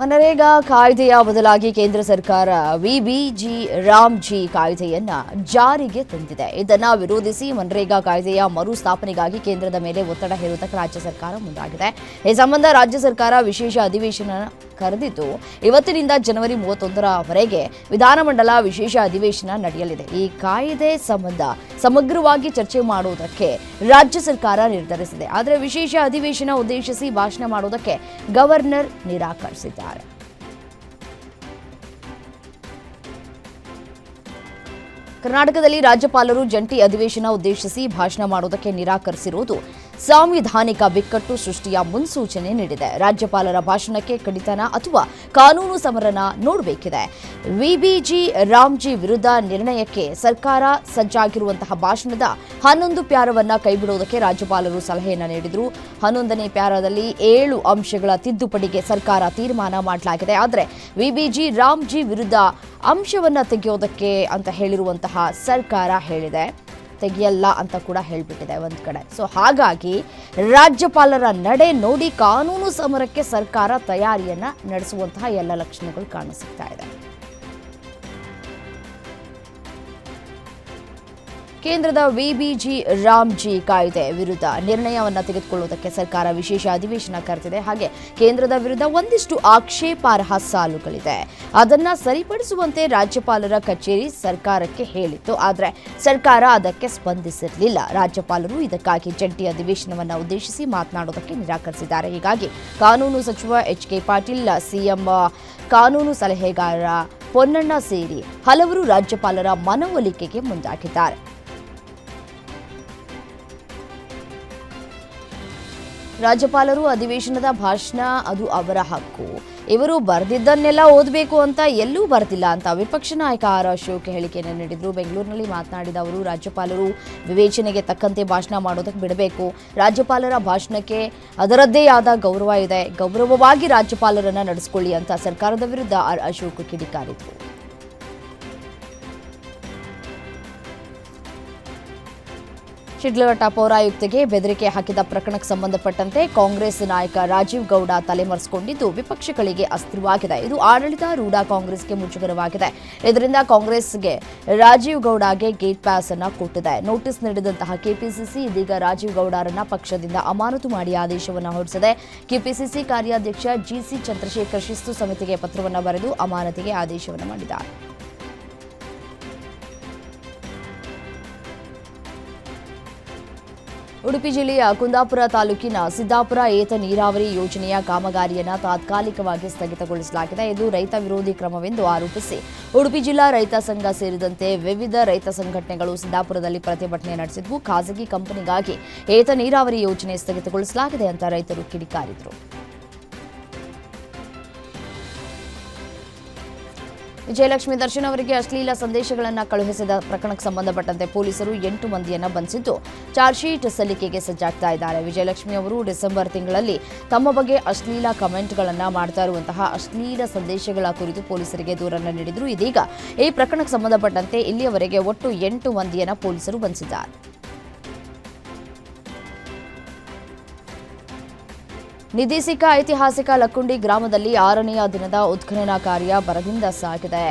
ಮನರೇಗಾ ಕಾಯ್ದೆಯ ಬದಲಾಗಿ ಕೇಂದ್ರ ಸರ್ಕಾರ ವಿಬಿಜಿ ರಾಮ್ಜಿ ಕಾಯ್ದೆಯನ್ನ ಜಾರಿಗೆ ತಂದಿದೆ. ಇದನ್ನು ವಿರೋಧಿಸಿ ಮನರೇಗಾ ಕಾಯ್ದೆಯ ಮರುಸ್ಥಾಪನೆಗಾಗಿ ಕೇಂದ್ರದ ಮೇಲೆ ಒತ್ತಡ ಹೇರುವುದಕ್ಕೆ ರಾಜ್ಯ ಸರ್ಕಾರ ಮುಂದಾಗಿದೆ. ಈ ಸಂಬಂಧ ರಾಜ್ಯ ಸರ್ಕಾರ ವಿಶೇಷ ಅಧಿವೇಶನ ಕರೆದಿದ್ದು ಇವತ್ತಿನಿಂದ ಜನವರಿ 31ರವರೆಗೆ ವಿಧಾನಮಂಡಲ ವಿಶೇಷ ಅಧಿವೇಶನ ನಡೆಯಲಿದೆ. ಈ ಕಾಯ್ದೆ ಸಂಬಂಧ ಸಮಗ್ರವಾಗಿ ಚರ್ಚೆ ಮಾಡುವುದಕ್ಕೆ ರಾಜ್ಯ ಸರ್ಕಾರ ನಿರ್ಧರಿಸಿದೆ. ಆದರೆ ವಿಶೇಷ ಅಧಿವೇಶನ ಉದ್ದೇಶಿಸಿ ಭಾಷಣ ಮಾಡುವುದಕ್ಕೆ ಗವರ್ನರ್ ನಿರಾಕರಿಸಿದ್ದಾರೆ. ಕರ್ನಾಟಕದಲ್ಲಿ ರಾಜ್ಯಪಾಲರು ಜಂಟಿ ಅಧಿವೇಶನ ಉದ್ದೇಶಿಸಿ ಭಾಷಣ ಮಾಡುವುದಕ್ಕೆ ನಿರಾಕರಿಸಿರುವುದು ಸಾಂವಿಧಾನಿಕ ಬಿಕ್ಕಟ್ಟು ಸೃಷ್ಟಿಯ ಮುನ್ಸೂಚನೆ ನೀಡಿದೆ. ರಾಜ್ಯಪಾಲರ ಭಾಷಣಕ್ಕೆ ಕಡಿತನ ಅಥವಾ ಕಾನೂನು ಸಮರನ ನೋಡಬೇಕಿದೆ. ವಿಬಿಜಿ ರಾಮ್ಜಿ ವಿರುದ್ಧ ನಿರ್ಣಯಕ್ಕೆ ಸರ್ಕಾರ ಸಜ್ಜಾಗಿರುವಂತಹ ಭಾಷಣದ 11 ಪ್ಯಾರವನ್ನ ಕೈಬಿಡುವುದಕ್ಕೆ ರಾಜ್ಯಪಾಲರು ಸಲಹೆಯನ್ನು ನೀಡಿದರು. 11ನೇ ಪ್ಯಾರದಲ್ಲಿ 7 ಅಂಶಗಳ ತಿದ್ದುಪಡಿಗೆ ಸರ್ಕಾರ ತೀರ್ಮಾನ ಮಾಡಲಾಗಿದೆ. ಆದರೆ ವಿಬಿಜಿ ರಾಮ್ಜಿ ವಿರುದ್ಧ ಅಂಶವನ್ನ ತೆಗೆಯೋದಕ್ಕೆ ಅಂತ ಹೇಳಿರುವಂತಹ ಸರ್ಕಾರ ಹೇಳಿದೆ, ತೆಗೆಯಲ್ಲ ಅಂತ ಕೂಡ ಹೇಳ್ಬಿಟ್ಟಿದೆ ಒಂದು ಕಡೆ. ಸೊ ಹಾಗಾಗಿ ರಾಜ್ಯಪಾಲರ ನಡೆ ನೋಡಿ ಕಾನೂನು ಸಮರಕ್ಕೆ ಸರ್ಕಾರ ತಯಾರಿಯನ್ನ ನಡೆಸುವಂತಹ ಎಲ್ಲ ಲಕ್ಷಣಗಳು ಕಾಣಿಸುತ್ತಾ ಇದೆ. ಕೇಂದ್ರದ ವಿಬಿಜಿ ರಾಮ್ಜಿ ಕಾಯ್ದೆ ವಿರುದ್ಧ ನಿರ್ಣಯವನ್ನು ತೆಗೆದುಕೊಳ್ಳುವುದಕ್ಕೆ ಸರ್ಕಾರ ವಿಶೇಷ ಅಧಿವೇಶನ ಕರೆದಿದೆ. ಹಾಗೆ ಕೇಂದ್ರದ ವಿರುದ್ಧ ಒಂದಿಷ್ಟು ಆಕ್ಷೇಪಾರ್ಹ ಸಾಲುಗಳಿದೆ, ಅದನ್ನ ಸರಿಪಡಿಸುವಂತೆ ರಾಜ್ಯಪಾಲರ ಕಚೇರಿ ಸರ್ಕಾರಕ್ಕೆ ಹೇಳಿತ್ತು. ಆದರೆ ಸರ್ಕಾರ ಅದಕ್ಕೆ ಸ್ಪಂದಿಸಿರಲಿಲ್ಲ. ರಾಜ್ಯಪಾಲರು ಇದಕ್ಕಾಗಿ ಜಂಟಿ ಅಧಿವೇಶನವನ್ನು ಉದ್ದೇಶಿಸಿ ಮಾತನಾಡುವುದಕ್ಕೆ ನಿರಾಕರಿಸಿದ್ದಾರೆ. ಹೀಗಾಗಿ ಕಾನೂನು ಸಚಿವ ಎಚ್.ಕೆ. ಪಾಟೀಲ್, ಸಿಎಂ ಕಾನೂನು ಸಲಹೆಗಾರ ಪೊನ್ನಣ್ಣ ಸೇರಿ ಹಲವರು ರಾಜ್ಯಪಾಲರ ಮನವೊಲಿಕೆಗೆ ಮುಂದಾಗಿದ್ದಾರೆ. ರಾಜ್ಯಪಾಲರು ಅಧಿವೇಶನದ ಭಾಷಣ ಅದು ಅವರ ಹಕ್ಕು, ಇವರು ಬರೆದಿದ್ದನ್ನೆಲ್ಲ ಓದಬೇಕು ಅಂತ ಎಲ್ಲೂ ಬರ್ತಿಲ್ಲ ಅಂತ ವಿಪಕ್ಷ ನಾಯಕ ಆರ್ ಅಶೋಕ್ ಹೇಳಿಕೆಯನ್ನು ನೀಡಿದರು. ಬೆಂಗಳೂರಿನಲ್ಲಿ ಮಾತನಾಡಿದ ಅವರು, ರಾಜ್ಯಪಾಲರು ವಿವೇಚನೆಗೆ ತಕ್ಕಂತೆ ಭಾಷಣ ಮಾಡೋದಕ್ಕೆ ಬಿಡಬೇಕು. ರಾಜ್ಯಪಾಲರ ಭಾಷಣಕ್ಕೆ ಅದರದ್ದೇ ಆದ ಗೌರವ ಇದೆ, ಗೌರವವಾಗಿ ರಾಜ್ಯಪಾಲರನ್ನ ನಡೆಸಿಕೊಳ್ಳಿ ಅಂತ ಸರ್ಕಾರದ ವಿರುದ್ಧ ಆರ್ ಅಶೋಕ್ ಕಿಡಿಕಾರಿದರು. ಶಿಡ್ಲಘಟ್ಟ ಪೌರಾಯುಕ್ತೆಗೆ ಬೆದರಿಕೆ ಹಾಕಿದ ಪ್ರಕರಣಕ್ಕೆ ಸಂಬಂಧಪಟ್ಟಂತೆ ಕಾಂಗ್ರೆಸ್ ನಾಯಕ ರಾಜೀವ್ ಗೌಡ ತಲೆಮರೆಸಿಕೊಂಡಿದ್ದು ವಿಪಕ್ಷಗಳಿಗೆ ಅಸ್ತ್ರವಾಗಿದೆ. ಇದು ಆಡಳಿತಾರೂಢ ಕಾಂಗ್ರೆಸ್ಗೆ ಮುಜುಗರವಾಗಿದೆ. ಇದರಿಂದ ಕಾಂಗ್ರೆಸ್ಗೆ ರಾಜೀವ್ ಗೌಡಗೆ ಗೇಟ್ ಪಾಸ್ ಅನ್ನು ಕೊಟ್ಟಿದೆ. ನೋಟಿಸ್ ನೀಡಿದಂತಹ ಕೆಪಿಸಿಸಿ ಇದೀಗ ರಾಜೀವ್ ಗೌಡರನ್ನ ಪಕ್ಷದಿಂದ ಅಮಾನತು ಮಾಡಿ ಆದೇಶವನ್ನು ಹೊರಡಿಸಿದೆ. ಕೆಪಿಸಿಸಿ ಕಾರ್ಯಾಧ್ಯಕ್ಷ ಜಿಸಿ ಚಂದ್ರಶೇಖರ್ ಶಿಸ್ತು ಸಮಿತಿಗೆ ಪತ್ರವನ್ನು ಬರೆದು ಅಮಾನತಿಗೆ ಆದೇಶವನ್ನು ಮಾಡಿದ್ದಾರೆ. ಉಡುಪಿ ಜಿಲ್ಲೆಯ ಕುಂದಾಪುರ ತಾಲೂಕಿನ ಸಿದ್ದಾಪುರ ಏತ ನೀರಾವರಿ ಯೋಜನೆಯ ಕಾಮಗಾರಿಯನ್ನು ತಾತ್ಕಾಲಿಕವಾಗಿ ಸ್ಥಗಿತಗೊಳಿಸಲಾಗಿದೆ. ಇದು ರೈತ ವಿರೋಧಿ ಕ್ರಮವೆಂದು ಆರೋಪಿಸಿ ಉಡುಪಿ ಜಿಲ್ಲಾ ರೈತ ಸಂಘ ಸೇರಿದಂತೆ ವಿವಿಧ ರೈತ ಸಂಘಟನೆಗಳು ಸಿದ್ದಾಪುರದಲ್ಲಿ ಪ್ರತಿಭಟನೆ ನಡೆಸಿದ್ವು. ಖಾಸಗಿ ಕಂಪನಿಗಾಗಿ ಏತ ನೀರಾವರಿ ಯೋಜನೆ ಸ್ಥಗಿತಗೊಳಿಸಲಾಗಿದೆ ಅಂತ ರೈತರು ಕಿಡಿಕಾರಿದರು. ವಿಜಯಲಕ್ಷ್ಮಿ ದರ್ಶನ್ ಅವರಿಗೆ ಅಶ್ಲೀಲ ಸಂದೇಶಗಳನ್ನು ಕಳುಹಿಸಿದ ಪ್ರಕರಣಕ್ಕೆ ಸಂಬಂಧಪಟ್ಟಂತೆ ಪೊಲೀಸರು 8 ಮಂದಿಯನ್ನು ಬಂಧಿಸಿದ್ದು ಚಾರ್ಜ್ ಶೀಟ್ ಸಲ್ಲಿಕೆಗೆ ಸಜ್ಜಾಗ್ತಾ ಇದ್ದಾರೆ. ವಿಜಯಲಕ್ಷ್ಮಿ ಅವರು ಡಿಸೆಂಬರ್ ತಿಂಗಳಲ್ಲಿ ತಮ್ಮ ಬಗ್ಗೆ ಅಶ್ಲೀಲ ಕಮೆಂಟ್ಗಳನ್ನು ಮಾಡ್ತಾ ಇರುವಂತಹ ಅಶ್ಲೀಲ ಸಂದೇಶಗಳ ಕುರಿತು ಪೊಲೀಸರಿಗೆ ದೂರನ್ನು ನೀಡಿದರು. ಇದೀಗ ಈ ಪ್ರಕರಣಕ್ಕೆ ಸಂಬಂಧಪಟ್ಟಂತೆ ಇಲ್ಲಿಯವರೆಗೆ ಒಟ್ಟು 8 ಮಂದಿಯನ್ನು ಪೊಲೀಸರು ಬಂಧಿಸಿದ್ದಾರೆ. ನಿಧಿ ಸಿಕ್ಕ ಐತಿಹಾಸಿಕ ಲಕ್ಕುಂಡಿ ಗ್ರಾಮದಲ್ಲಿ 6ನೆಯ ದಿನದ ಉತ್ಖನನ ಕಾರ್ಯ ಬರದಿಂದ ಸಾಗಿದೆ.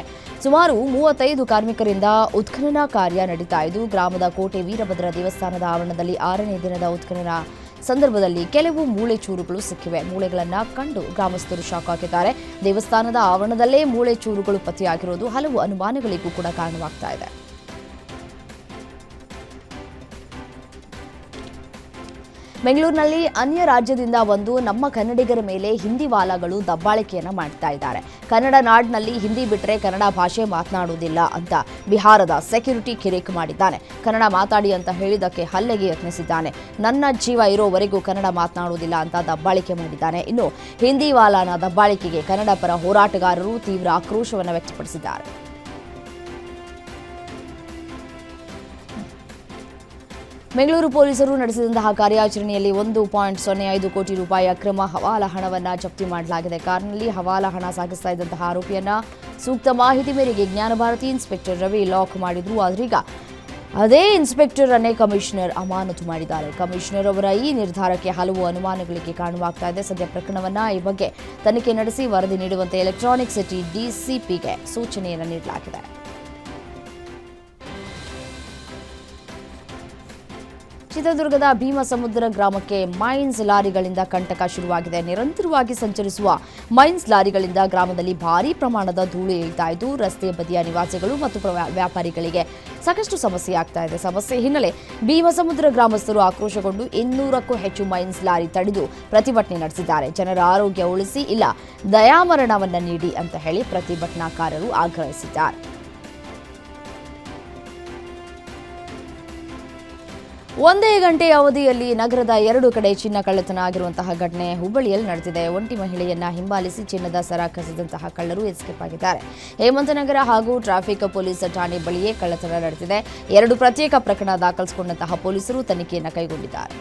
ಸುಮಾರು 35 ಕಾರ್ಮಿಕರಿಂದ ಉತ್ಖನನ ಕಾರ್ಯ ನಡೀತಾ ಇದ್ದು ಗ್ರಾಮದ ಕೋಟೆ ವೀರಭದ್ರ ದೇವಸ್ಥಾನದ ಆವರಣದಲ್ಲಿ 6ನೇ ದಿನದ ಉತ್ಖನನ ಸಂದರ್ಭದಲ್ಲಿ ಕೆಲವು ಮೂಳೆ ಚೂರುಗಳು ಸಿಕ್ಕಿವೆ. ಮೂಳೆಗಳನ್ನು ಕಂಡು ಗ್ರಾಮಸ್ಥರು ಶಾಕ್ ಆಗಿದ್ದಾರೆ. ದೇವಸ್ಥಾನದ ಆವರಣದಲ್ಲೇ ಮೂಳೆ ಚೂರುಗಳು ಪತ್ತೆಯಾಗಿರುವುದು ಹಲವು ಅನುಮಾನಗಳಿಗೂ ಕೂಡ ಕಾರಣವಾಗ್ತಾ ಇದೆ. ಬೆಂಗಳೂರಿನಲ್ಲಿ ಅನ್ಯ ರಾಜ್ಯದಿಂದ ಬಂದು ನಮ್ಮ ಕನ್ನಡಿಗರ ಮೇಲೆ ಹಿಂದಿ ವಾಲಾಗಳು ದಬ್ಬಾಳಿಕೆಯನ್ನು ಮಾಡ್ತಾ ಇದ್ದಾರೆ. ಕನ್ನಡ ನಾಡಿನಲ್ಲಿ ಹಿಂದಿ ಬಿಟ್ಟರೆ ಕನ್ನಡ ಭಾಷೆ ಮಾತನಾಡುವುದಿಲ್ಲ ಅಂತ ಬಿಹಾರದ ಸೆಕ್ಯೂರಿಟಿ ಕಿರಿಕ್ ಮಾಡಿದ್ದಾನೆ. ಕನ್ನಡ ಮಾತಾಡಿ ಅಂತ ಹೇಳಿದ್ದಕ್ಕೆ ಹಲ್ಲೆಗೆ ಯತ್ನಿಸಿದ್ದಾನೆ. ನನ್ನ ಜೀವ ಇರೋವರೆಗೂ ಕನ್ನಡ ಮಾತನಾಡುವುದಿಲ್ಲ ಅಂತ ದಬ್ಬಾಳಿಕೆ ಮಾಡಿದ್ದಾನೆ. ಇನ್ನು ಹಿಂದಿ ವಾಲಾನ ದಬ್ಬಾಳಿಕೆಗೆ ಕನ್ನಡ ಪರ ಹೋರಾಟಗಾರರು ತೀವ್ರ ಆಕ್ರೋಶವನ್ನು ವ್ಯಕ್ತಪಡಿಸಿದ್ದಾರೆ. ಬೆಂಗಳೂರು ಪೊಲೀಸರು ನಡೆಸಿದಂತಹ ಕಾರ್ಯಾಚರಣೆಯಲ್ಲಿ 1.05 ಕೋಟಿ ರೂಪಾಯಿ ಅಕ್ರಮ ಹವಾಲಾ ಹಣವನ್ನು ಜಪ್ತಿ ಮಾಡಲಾಗಿದೆ. ಕಾರಿನಲ್ಲಿ ಹವಾಲಾ ಹಣ ಸಾಗಿಸ್ತಾ ಇದ್ದಂತಹ ಆರೋಪಿಯನ್ನ ಸೂಕ್ತ ಮಾಹಿತಿ ಮೇರೆಗೆ ಜ್ಞಾನಭಾರತಿ ಇನ್ಸ್ಪೆಕ್ಟರ್ ರವಿ ಲಾಕ್ ಮಾಡಿದ್ರು. ಆದ್ರೀಗ ಅದೇ ಇನ್ಸ್ಪೆಕ್ಟರ್ ಅನ್ನೇ ಕಮಿಷನರ್ ಅಮಾನತು ಮಾಡಿದ್ದಾರೆ. ಕಮಿಷನರ್ ಅವರ ಈ ನಿರ್ಧಾರಕ್ಕೆ ಹಲವು ಅನುಮಾನಗಳಿಗೆ ಕಾರಣವಾಗ್ತಾ ಇದೆ. ಸದ್ಯ ಪ್ರಕರಣವನ್ನ ಈ ಬಗ್ಗೆ ತನಿಖೆ ನಡೆಸಿ ವರದಿ ನೀಡುವಂತೆ ಎಲೆಕ್ಟ್ರಾನಿಕ್ ಸಿಟಿ ಡಿಸಿಪಿಗೆ ಸೂಚನೆಯನ್ನು ನೀಡಲಾಗಿದೆ. ಚಿತ್ರದುರ್ಗದ ಭೀಮಸಮುದ್ರ ಗ್ರಾಮಕ್ಕೆ ಮೈನ್ಸ್ ಲಾರಿಗಳಿಂದ ಕಂಟಕ ಶುರುವಾಗಿದೆ. ನಿರಂತರವಾಗಿ ಸಂಚರಿಸುವ ಮೈನ್ಸ್ ಲಾರಿಗಳಿಂದ ಗ್ರಾಮದಲ್ಲಿ ಭಾರೀ ಪ್ರಮಾಣದ ಧೂಳು ಏಳ್ತಾ ಇದ್ದು ರಸ್ತೆ ಬದಿಯ ನಿವಾಸಿಗಳು ಮತ್ತು ವ್ಯಾಪಾರಿಗಳಿಗೆ ಸಾಕಷ್ಟು ಸಮಸ್ಯೆ ಆಗ್ತಾ ಇದೆ. ಸಮಸ್ಯೆ ಹಿನ್ನೆಲೆ ಭೀಮಸಮುದ್ರ ಗ್ರಾಮಸ್ಥರು ಆಕ್ರೋಶಗೊಂಡು 200ಕ್ಕೂ ಹೆಚ್ಚು ಮೈನ್ಸ್ ಲಾರಿ ತಡೆದು ಪ್ರತಿಭಟನೆ ನಡೆಸಿದ್ದಾರೆ. ಜನರ ಆರೋಗ್ಯ ಉಳಿಸಿ ಇಲ್ಲ ದಯಾಮರಣವನ್ನ ನೀಡಿ ಅಂತ ಹೇಳಿ ಪ್ರತಿಭಟನಾಕಾರರು ಆಗ್ರಹಿಸಿದ್ದಾರೆ. ಒಂದೇ ಗಂಟೆ ಅವಧಿಯಲ್ಲಿ ನಗರದ 2 ಕಡೆ ಚಿನ್ನ ಕಳ್ಳತನ ಆಗಿರುವಂತಹ ಘಟನೆ ಹುಬ್ಬಳ್ಳಿಯಲ್ಲಿ ನಡೆದಿದೆ. ಒಂಟಿ ಮಹಿಳೆಯನ್ನ ಹಿಂಬಾಲಿಸಿ ಚಿನ್ನದ ಸರ ಕಸಿದಂತಹ ಕಳ್ಳರು ಎಸ್ಕೇಪ್ ಆಗಿದ್ದಾರೆ. ಹೇಮಂತನಗರ ಹಾಗೂ ಟ್ರಾಫಿಕ್ ಪೊಲೀಸ್ ಠಾಣೆ ಬಳಿಯೇ ಕಳ್ಳತನ ನಡೆದಿದೆ. 2 ಪ್ರತ್ಯೇಕ ಪ್ರಕರಣ ದಾಖಲಿಸಿಕೊಂಡಂತಹ ಪೊಲೀಸರು ತನಿಖೆಯನ್ನು ಕೈಗೊಂಡಿದ್ದಾರೆ.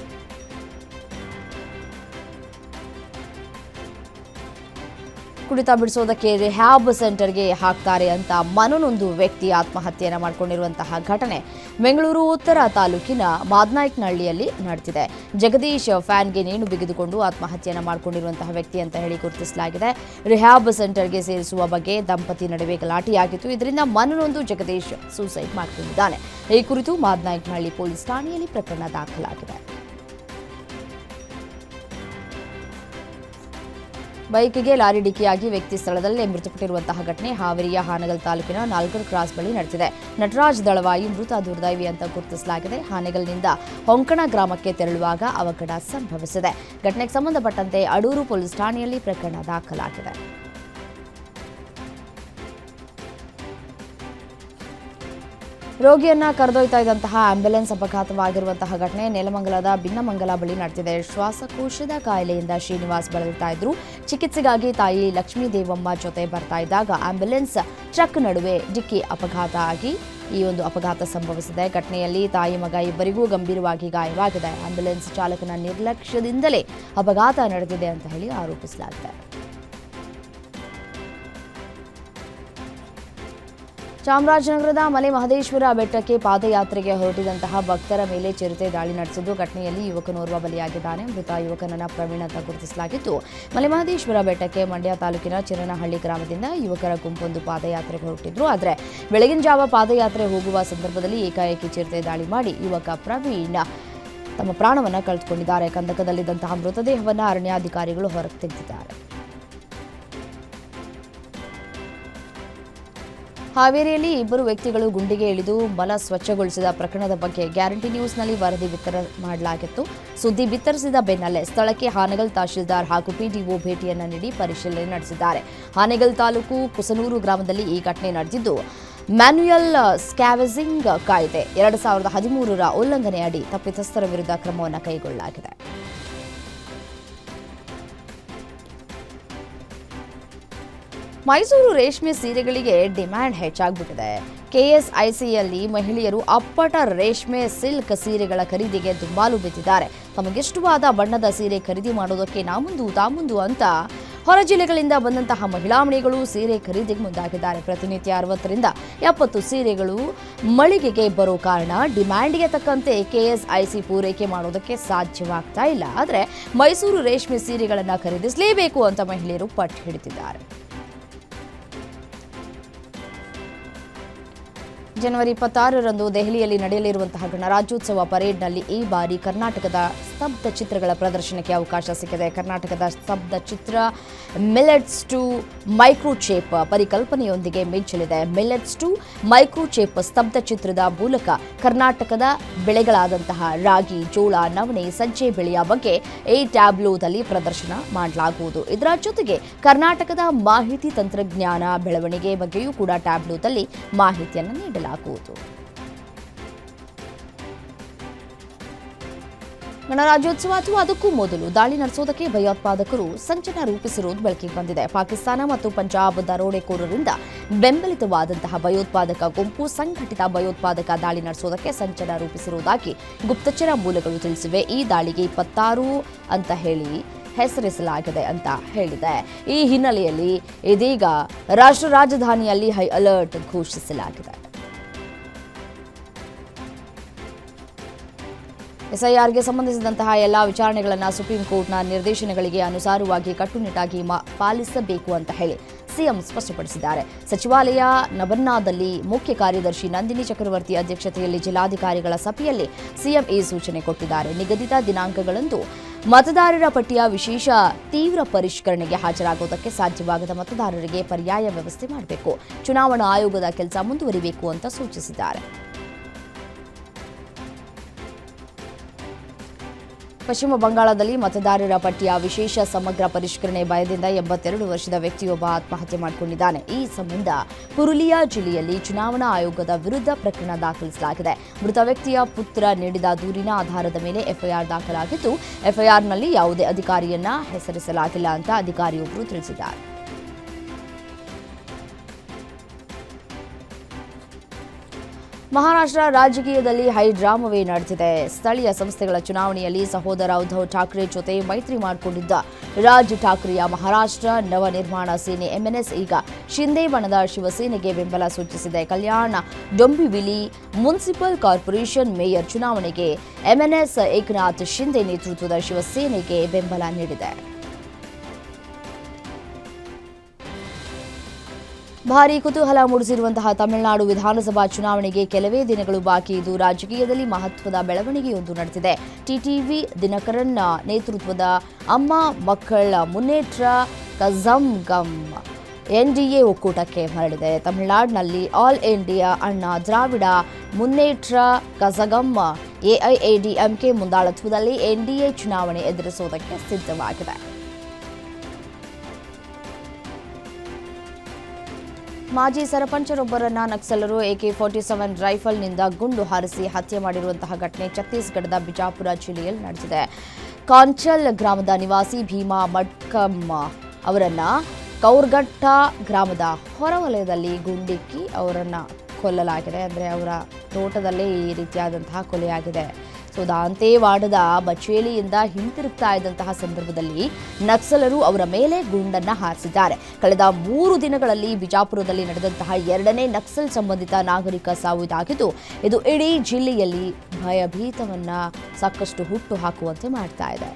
ಕುಡಿತ ಬಿಡಿಸೋದಕ್ಕೆ ರಿಹ್ಯಾಬ್ ಸೆಂಟರ್ಗೆ ಹಾಕ್ತಾರೆ ಅಂತ ಮನನೊಂದು ವ್ಯಕ್ತಿ ಆತ್ಮಹತ್ಯೆಯನ್ನು ಮಾಡಿಕೊಂಡಿರುವಂತಹ ಘಟನೆ ಬೆಂಗಳೂರು ಉತ್ತರ ತಾಲೂಕಿನ ಮಾದನಾಯಕನಹಳ್ಳಿಯಲ್ಲಿ ನಡೆದಿದೆ. ಜಗದೀಶ್ ಫ್ಯಾನ್ಗೆ ನೇಣು ಬಿಗಿದುಕೊಂಡು ಆತ್ಮಹತ್ಯೆಯನ್ನು ಮಾಡಿಕೊಂಡಿರುವಂತಹ ವ್ಯಕ್ತಿ ಅಂತ ಹೇಳಿ ಗುರುತಿಸಲಾಗಿದೆ. ರಿಹ್ಯಾಬ್ ಸೆಂಟರ್ಗೆ ಸೇರಿಸುವ ಬಗ್ಗೆ ದಂಪತಿ ನಡುವೆ ಗಲಾಟೆಯಾಗಿತ್ತು. ಇದರಿಂದ ಮನನೊಂದು ಜಗದೀಶ್ ಸೂಸೈಡ್ ಮಾಡಿಕೊಂಡಿದ್ದಾನೆ. ಈ ಕುರಿತು ಮಾದನಾಯಕನಹಳ್ಳಿ ಪೊಲೀಸ್ ಠಾಣೆಯಲ್ಲಿ ಪ್ರಕರಣ ದಾಖಲಾಗಿದೆ. ಬೈಕ್ಗೆ ಲಾರಿ ಡಿಕ್ಕಿಯಾಗಿ ವ್ಯಕ್ತಿ ಸ್ಥಳದಲ್ಲೇ ಮೃತಪಟ್ಟಿರುವಂತಹ ಘಟನೆ ಹಾವೇರಿಯ ಹಾನಗಲ್ ತಾಲೂಕಿನ ನಾಲ್ಕರ್ ಕ್ರಾಸ್ ಬಳಿ ನಡೆದಿದೆ. ನಟರಾಜ್ ದಳವಾಯಿ ಮೃತ ದುರ್ದೈವಿ ಅಂತ ಗುರುತಿಸಲಾಗಿದೆ. ಹಾನಗಲ್ನಿಂದ ಹೊಂಕಣ ಗ್ರಾಮಕ್ಕೆ ತೆರಳುವಾಗ ಅವಘಡ ಸಂಭವಿಸಿದೆ. ಘಟನೆಗೆ ಸಂಬಂಧಪಟ್ಟಂತೆ ಅಡೂರು ಪೊಲೀಸ್ ಠಾಣೆಯಲ್ಲಿ ಪ್ರಕರಣ ದಾಖಲಾಗಿದೆ. ರೋಗಿಯನ್ನ ಕರೆದೊಯ್ತಾ ಇದ್ದಂತಹ ಆಂಬ್ಯುಲೆನ್ಸ್ ಅಪಘಾತವಾಗಿರುವಂತಹ ಘಟನೆ ನೆಲಮಂಗಲದ ಭಿನ್ನಮಂಗಲ ಬಳಿ ನಡೆದಿದೆ. ಶ್ವಾಸಕೋಶದ ಕಾಯಿಲೆಯಿಂದ ಶ್ರೀನಿವಾಸ್ ಬಳಲ್ತಾ ಇದ್ರು. ಚಿಕಿತ್ಸೆಗಾಗಿ ತಾಯಿ ಲಕ್ಷ್ಮೀದೇವಮ್ಮ ಜೊತೆ ಬರ್ತಾ ಇದ್ದಾಗ ಆಂಬ್ಯುಲೆನ್ಸ್ ಟ್ರಕ್ ನಡುವೆ ಡಿಕ್ಕಿ ಅಪಘಾತ ಆಗಿ ಈ ಒಂದು ಅಪಘಾತ ಸಂಭವಿಸಿದೆ. ಘಟನೆಯಲ್ಲಿ ತಾಯಿ ಮಗ ಇಬ್ಬರಿಗೂ ಗಂಭೀರವಾಗಿ ಗಾಯವಾಗಿದೆ. ಆಂಬ್ಯುಲೆನ್ಸ್ ಚಾಲಕನ ನಿರ್ಲಕ್ಷ್ಯದಿಂದಲೇ ಅಪಘಾತ ನಡೆದಿದೆ ಅಂತ ಹೇಳಿ ಆರೋಪಿಸಲಾಗಿದೆ. ಚಾಮರಾಜನಗರದ ಮಲೆ ಮಹದೇಶ್ವರ ಬೆಟ್ಟಕ್ಕೆ ಪಾದಯಾತ್ರೆಗೆ ಹೊರಟಿದಂತಹ ಭಕ್ತರ ಮೇಲೆ ಚಿರತೆ ದಾಳಿ ನಡೆಸಿದ್ದು ಘಟನೆಯಲ್ಲಿ ಯುವಕನೋರ್ವ ಬಲಿಯಾಗಿದ್ದಾನೆ. ಮೃತ ಯುವಕನನ್ನ ಪ್ರವೀಣ್ ಅಂತ ಗುರುತಿಸಲಾಗಿದ್ದು ಮಲೆ ಮಹದೇಶ್ವರ ಬೆಟ್ಟಕ್ಕೆ ಮಂಡ್ಯ ತಾಲೂಕಿನ ಚಿರನಹಳ್ಳಿ ಗ್ರಾಮದಿಂದ ಯುವಕರ ಗುಂಪೊಂದು ಪಾದಯಾತ್ರೆಗೆ ಹೊರಟಿದ್ರು. ಆದರೆ ಬೆಳಗಿನ ಜಾವ ಪಾದಯಾತ್ರೆ ಹೋಗುವ ಸಂದರ್ಭದಲ್ಲಿ ಏಕಾಏಕಿ ಚಿರತೆ ದಾಳಿ ಮಾಡಿ ಯುವಕ ಪ್ರವೀಣ್ ತಮ್ಮ ಪ್ರಾಣವನ್ನು ಕಳೆದುಕೊಂಡಿದ್ದಾರೆ. ಕಂದಕದಲ್ಲಿದ್ದಂತಹ ಮೃತದೇಹವನ್ನು ಅರಣ್ಯಾಧಿಕಾರಿಗಳು ಹೊರಗೆ ತೆಗೆದಿದ್ದಾರೆ. ಹಾವೇರಿಯಲ್ಲಿ ಇಬ್ಬರು ವ್ಯಕ್ತಿಗಳು ಗುಂಡಿಗೆ ಇಳಿದು ಮಲ ಸ್ವಚ್ಛಗೊಳಿಸಿದ ಪ್ರಕರಣದ ಬಗ್ಗೆ ಗ್ಯಾರಂಟಿ ನ್ಯೂಸ್ನಲ್ಲಿ ವರದಿ ಮಾಡಲಾಗಿತ್ತು. ಸುದ್ದಿ ಬಿತ್ತರಿಸಿದ ಬೆನ್ನಲ್ಲೇ ಸ್ಥಳಕ್ಕೆ ಹಾನಗಲ್ ತಹಶೀಲ್ದಾರ್ ಹಾಗೂ ಪಿಡಿಒ ಭೇಟಿಯನ್ನು ನೀಡಿ ಪರಿಶೀಲನೆ ನಡೆಸಿದ್ದಾರೆ. ಹಾನಗಲ್ ತಾಲೂಕು ಕುಸನೂರು ಗ್ರಾಮದಲ್ಲಿ ಈ ಘಟನೆ ನಡೆದಿದ್ದು ಮ್ಯಾನ್ಯುಯಲ್ ಸ್ಕ್ಯಾವೆಜಿಂಗ್ ಕಾಯ್ದೆ 2013ರ ಉಲ್ಲಂಘನೆ ಅಡಿ ತಪ್ಪಿತಸ್ಥರ ವಿರುದ್ಧ ಕ್ರಮವನ್ನು ಕೈಗೊಳ್ಳಲಾಗಿದೆ. ಮೈಸೂರು ರೇಷ್ಮೆ ಸೀರೆಗಳಿಗೆ ಡಿಮ್ಯಾಂಡ್ ಹೆಚ್ಚಾಗ್ಬಿಟ್ಟಿದೆ. ಕೆಎಸ್ಐಸಿಯಲ್ಲಿ ಮಹಿಳೆಯರು ಅಪ್ಪಟ ರೇಷ್ಮೆ ಸಿಲ್ಕ್ ಸೀರೆಗಳ ಖರೀದಿಗೆ ದುಂಬಾಲು ಬಿದ್ದಿದ್ದಾರೆ. ತಮಗಿಷ್ಟವಾದ ಬಣ್ಣದ ಸೀರೆ ಖರೀದಿ ಮಾಡೋದಕ್ಕೆ ತಾಮುಂದು ಅಂತ ಹೊರ ಜಿಲ್ಲೆಗಳಿಂದ ಬಂದಂತಹ ಮಹಿಳಾಮಣಿಗಳು ಸೀರೆ ಖರೀದಿಗೆ ಮುಂದಾಗಿದ್ದಾರೆ. ಪ್ರತಿನಿತ್ಯ 60ರಿಂದ 70 ಸೀರೆಗಳು ಮಳಿಗೆಗೆ ಬರೋ ಕಾರಣ ಡಿಮ್ಯಾಂಡ್ಗೆ ತಕ್ಕಂತೆ ಕೆಎಸ್ಐಸಿ ಪೂರೈಕೆ ಮಾಡೋದಕ್ಕೆ ಸಾಧ್ಯವಾಗ್ತಾ ಇಲ್ಲ. ಆದರೆ ಮೈಸೂರು ರೇಷ್ಮೆ ಸೀರೆಗಳನ್ನು ಖರೀದಿಸಲೇಬೇಕು ಅಂತ ಮಹಿಳೆಯರು ಪಟ್ಟು ಹಿಡಿದಿದ್ದಾರೆ. ಜನವರಿ 26ರಂದು ದೆಹಲಿಯಲ್ಲಿ ನಡೆಯಲಿರುವಂತಹ ಗಣರಾಜ್ಯೋತ್ಸವ ಪರೇಡ್ನಲ್ಲಿ ಈ ಬಾರಿ ಕರ್ನಾಟಕದ ಸ್ತಬ್ಧ ಚಿತ್ರಗಳ ಪ್ರದರ್ಶನಕ್ಕೆ ಅವಕಾಶ ಸಿಕ್ಕಿದೆ. ಕರ್ನಾಟಕದ ಸ್ತಬ್ಧ ಚಿತ್ರ ಮಿಲೆಟ್ಸ್ ಟು ಮೈಕ್ರೋಚೇಪ್ ಪರಿಕಲ್ಪನೆಯೊಂದಿಗೆ ಮಿಂಚಲಿದೆ. ಮಿಲೆಟ್ಸ್ ಟು ಮೈಕ್ರೋಚೇಪ್ ಸ್ತಬ್ಧ ಚಿತ್ರದ ಮೂಲಕ ಕರ್ನಾಟಕದ ಬೆಳೆಗಳಾದಂತಹ ರಾಗಿ, ಜೋಳ, ನವಣೆ, ಸಜ್ಜೆ ಬೆಳೆಯ ಬಗ್ಗೆ ಈ ಟ್ಯಾಬ್ಲೋದಲ್ಲಿ ಪ್ರದರ್ಶನ ಮಾಡಲಾಗುವುದು. ಇದರ ಜೊತೆಗೆ ಕರ್ನಾಟಕದ ಮಾಹಿತಿ ತಂತ್ರಜ್ಞಾನ ಬೆಳವಣಿಗೆ ಬಗ್ಗೆಯೂ ಕೂಡ ಟ್ಯಾಬ್ಲೋದಲ್ಲಿ ಮಾಹಿತಿಯನ್ನು ನೀಡಲಾಗುವುದು. ಗಣರಾಜ್ಯೋತ್ಸವ ಅಥವಾ ಅದಕ್ಕೂ ಮೊದಲು ದಾಳಿ ನಡೆಸೋದಕ್ಕೆ ಭಯೋತ್ಪಾದಕರು ಸಂಚನ ರೂಪಿಸಿರುವುದು ಬೆಳಕಿಗೆ ಬಂದಿದೆ. ಪಾಕಿಸ್ತಾನ ಮತ್ತು ಪಂಜಾಬ್ ದರೋಡೆಕೋರರಿಂದ ಬೆಂಬಲಿತವಾದಂತಹ ಭಯೋತ್ಪಾದಕ ಗುಂಪು ಸಂಘಟಿತ ಭಯೋತ್ಪಾದಕ ದಾಳಿ ನಡೆಸೋದಕ್ಕೆ ಸಂಚನ ರೂಪಿಸಿರುವುದಾಗಿ ಗುಪ್ತಚರ ಮೂಲಗಳು ತಿಳಿಸಿವೆ. ಈ ದಾಳಿಗೆ 26 ಅಂತ ಹೇಳಿ ಹೆಸರಿಸಲಾಗಿದೆ ಅಂತ ಹೇಳಿದೆ. ಈ ಹಿನ್ನೆಲೆಯಲ್ಲಿ ಇದೀಗ ರಾಷ್ಟ್ರ ರಾಜಧಾನಿಯಲ್ಲಿ ಹೈ ಅಲರ್ಟ್ ಘೋಷಿಸಲಾಗಿದೆ. ಎಸ್ಐಆರ್ಗೆ ಸಂಬಂಧಿಸಿದಂತಹ ಎಲ್ಲಾ ವಿಚಾರಣೆಗಳನ್ನು ಸುಪ್ರೀಂ ಕೋರ್ಟ್ನ ನಿರ್ದೇಶನಗಳಿಗೆ ಅನುಸಾರವಾಗಿ ಕಟ್ಟುನಿಟ್ಟಾಗಿ ಪಾಲಿಸಬೇಕು ಅಂತ ಹೇಳಿ ಸಿಎಂ ಸ್ಪಷ್ಟಪಡಿಸಿದ್ದಾರೆ. ಸಚಿವಾಲಯ ನಬನ್ನಾದಲ್ಲಿ ಮುಖ್ಯ ಕಾರ್ಯದರ್ಶಿ ನಂದಿನಿ ಚಕ್ರವರ್ತಿ ಅಧ್ಯಕ್ಷತೆಯಲ್ಲಿ ಜಿಲ್ಲಾಧಿಕಾರಿಗಳ ಸಭೆಯಲ್ಲಿ ಸಿಎಂ ಈ ಸೂಚನೆ ಕೊಟ್ಟಿದ್ದಾರೆ. ನಿಗದಿತ ದಿನಾಂಕಗಳಂದು ಮತದಾರರ ಪಟ್ಟಿಯ ವಿಶೇಷ ತೀವ್ರ ಪರಿಷ್ಕರಣೆಗೆ ಹಾಜರಾಗುವುದಕ್ಕೆ ಸಾಧ್ಯವಾಗದ ಮತದಾರರಿಗೆ ಪರ್ಯಾಯ ವ್ಯವಸ್ಥೆ ಮಾಡಬೇಕು. ಚುನಾವಣಾ ಆಯೋಗದ ಕೆಲಸ ಮುಂದುವರಿಬೇಕು ಅಂತ ಸೂಚಿಸಿದ್ದಾರೆ. ಪಶ್ಚಿಮ ಬಂಗಾಳದಲ್ಲಿ ಮತದಾರರ ಪಟ್ಟಿಯ ವಿಶೇಷ ಸಮಗ್ರ ಪರಿಷ್ಕರಣೆ ಭಯದಿಂದ 82 ವರ್ಷದ ವ್ಯಕ್ತಿಯೊಬ್ಬ ಆತ್ಮಹತ್ಯೆ ಮಾಡಿಕೊಂಡಿದ್ದಾನೆ. ಈ ಸಂಬಂಧ ಪುರುಲಿಯಾ ಜಿಲ್ಲೆಯಲ್ಲಿ ಚುನಾವಣಾ ಆಯೋಗದ ವಿರುದ್ಧ ಪ್ರಕರಣ ದಾಖಲಿಸಲಾಗಿದೆ. ಮೃತ ವ್ಯಕ್ತಿಯ ಪುತ್ರ ನೀಡಿದ ದೂರಿನ ಆಧಾರದ ಮೇಲೆ ಎಫ್ಐಆರ್ ದಾಖಲಾಗಿದ್ದು, ಎಫ್ಐಆರ್ನಲ್ಲಿ ಯಾವುದೇ ಅಧಿಕಾರಿಯನ್ನ ಹೆಸರಿಸಲಾಗಿಲ್ಲ ಅಂತ ಅಧಿಕಾರಿಯೊಬ್ಬರು ತಿಳಿಸಿದ್ದಾರೆ. ಮಹಾರಾಷ್ಟ್ರ ರಾಜಕೀಯದಲ್ಲಿ ಹೈಡ್ರಾಮವೇ ನಡೆದಿದೆ. ಸ್ಥಳೀಯ ಸಂಸ್ಥೆಗಳ ಚುನಾವಣೆಯಲ್ಲಿ ಸಹೋದರ ಉದ್ಧವ್ ಠಾಕ್ರೆ ಜೊತೆ ಮೈತ್ರಿ ಮಾಡಿಕೊಂಡಿದ್ದ ರಾಜ್ ಠಾಕ್ರೆಯ ಮಹಾರಾಷ್ಟ್ರ ನವ ನಿರ್ಮಾಣ ಸೇನೆ ಎಂಎನ್ಎಸ್ ಈಗ ಶಿಂದೆ ಬಣದ ಶಿವಸೇನೆಗೆ ಬೆಂಬಲ ಸೂಚಿಸಿದೆ. ಕಲ್ಯಾಣ ಡೊಂಬಿವಿಲಿ ಮುನ್ಸಿಪಲ್ ಕಾರ್ಪೊರೇಷನ್ ಮೇಯರ್ ಚುನಾವಣೆಗೆ ಎಂಎನ್ಎಸ್ ಏಕನಾಥ್ ಶಿಂದೆ ನೇತೃತ್ವದ ಶಿವಸೇನೆಗೆ ಬೆಂಬಲ ನೀಡಿದೆ. ಭಾರೀ ಕುತೂಹಲ ಮೂಡಿಸಿರುವಂತಹ ತಮಿಳುನಾಡು ವಿಧಾನಸಭಾ ಚುನಾವಣೆಗೆ ಕೆಲವೇ ದಿನಗಳು ಬಾಕಿ ಇದ್ದು ರಾಜಕೀಯದಲ್ಲಿ ಮಹತ್ವದ ಬೆಳವಣಿಗೆಯೊಂದು ನಡೆದಿದೆ. ಟಿಟಿವಿ ದಿನಕರನ್ ನೇತೃತ್ವದ ಅಮ್ಮ ಮಕ್ಕಳ ಮುನ್ನೇಟ್ರ ಕಝಗಂ ಎನ್ಡಿಎ ಒಕ್ಕೂಟಕ್ಕೆ ಮರಳಿದೆ. ತಮಿಳುನಾಡಿನಲ್ಲಿ ಆಲ್ ಇಂಡಿಯಾ ಅಣ್ಣಾ ದ್ರಾವಿಡ ಮುನ್ನೇಟ್ರ ಕಝಗಂ ಎಐಎಡಿಎಂಕೆ ಮುಂದಾಳತ್ವದಲ್ಲಿ ಎನ್ಡಿಎ ಚುನಾವಣೆ ಎದುರಿಸುವುದಕ್ಕೆ ಸಿದ್ಧವಾಗಿದೆ. ಮಾಜಿ ಸರಪಂಚರೊಬ್ಬರನ್ನ ನಕ್ಸಲರು AK-47 ರೈಫಲ್ನಿಂದ ಗುಂಡು ಹಾರಿಸಿ ಹತ್ಯೆ ಮಾಡಿರುವಂತಹ ಘಟನೆ ಛತ್ತೀಸ್ಗಢದ ಬಿಜಾಪುರ ಜಿಲ್ಲೆಯಲ್ಲಿ ನಡೆದಿದೆ. ಕಾಂಚಲ್ ಗ್ರಾಮದ ನಿವಾಸಿ ಭೀಮಾ ಮಡ್ಕಮ್ಮ ಅವರನ್ನ ಕೌರ್ಘಟ್ಟ ಗ್ರಾಮದ ಹೊರವಲಯದಲ್ಲಿ ಗುಂಡಿಕ್ಕಿ ಅವರನ್ನ ಕೊಲ್ಲಲಾಗಿದೆ. ಅಂದರೆ ಅವರ ತೋಟದಲ್ಲೇ ಈ ರೀತಿಯಾದಂತಹ ಕೊಲೆಯಾಗಿದೆ. ದಾಂತೇವಾಡದ ಬಚೇಲಿಯಿಂದ ಹಿಂತಿರುಗ್ತಾ ಇದ್ದಂತಹ ಸಂದರ್ಭದಲ್ಲಿ ನಕ್ಸಲರು ಅವರ ಮೇಲೆ ಗುಂಡನ್ನ ಹಾರಿಸಿದ್ದಾರೆ. ಕಳೆದ 3 ದಿನಗಳಲ್ಲಿ ಬಿಜಾಪುರದಲ್ಲಿ ನಡೆದಂತಹ 2ನೇ ನಕ್ಸಲ್ ಸಂಬಂಧಿತ ನಾಗರಿಕ ಸಾವು ಇದಾಗಿದ್ದು, ಇದು ಇಡೀ ಜಿಲ್ಲೆಯಲ್ಲಿ ಭಯಭೀತವನ್ನ ಸಾಕಷ್ಟು ಹುಟ್ಟು ಹಾಕುವಂತೆ ಮಾಡ್ತಾ ಇದೆ.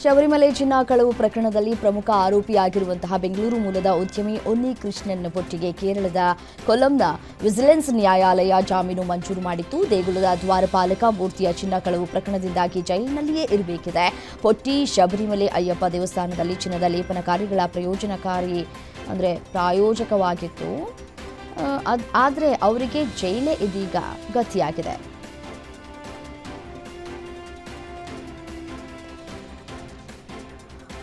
ಶಬರಿಮಲೆ ಚಿನ್ನ ಕಳವು ಪ್ರಕರಣದಲ್ಲಿ ಪ್ರಮುಖ ಆರೋಪಿಯಾಗಿರುವಂತಹ ಬೆಂಗಳೂರು ಮೂಲದ ಉದ್ಯಮಿ ಉನ್ನಿ ಕೃಷ್ಣನ್ ಪೊಟ್ಟಿಗೆ ಕೇರಳದ ಕೊಲ್ಲಂನ ವಿಜಿಲೆನ್ಸ್ ನ್ಯಾಯಾಲಯ ಜಾಮೀನು ಮಂಜೂರು ಮಾಡಿತ್ತು. ದೇಗುಲದ ದ್ವಾರಪಾಲಕ ಮೂರ್ತಿಯ ಚಿನ್ನ ಕಳವು ಪ್ರಕರಣದಿಂದಾಗಿ ಜೈಲಿನಲ್ಲಿಯೇ ಇರಬೇಕಿದೆ. ಪೊಟ್ಟಿ ಶಬರಿಮಲೆ ಅಯ್ಯಪ್ಪ ದೇವಸ್ಥಾನದಲ್ಲಿ ಚಿನ್ನದ ಲೇಪನ ಕಾರ್ಯಗಳ ಪ್ರಾಯೋಜಕವಾಗಿತ್ತು. ಆದರೆ ಅವರಿಗೆ ಜೈಲೇ ಇದೀಗ ಗತಿಯಾಗಿದೆ.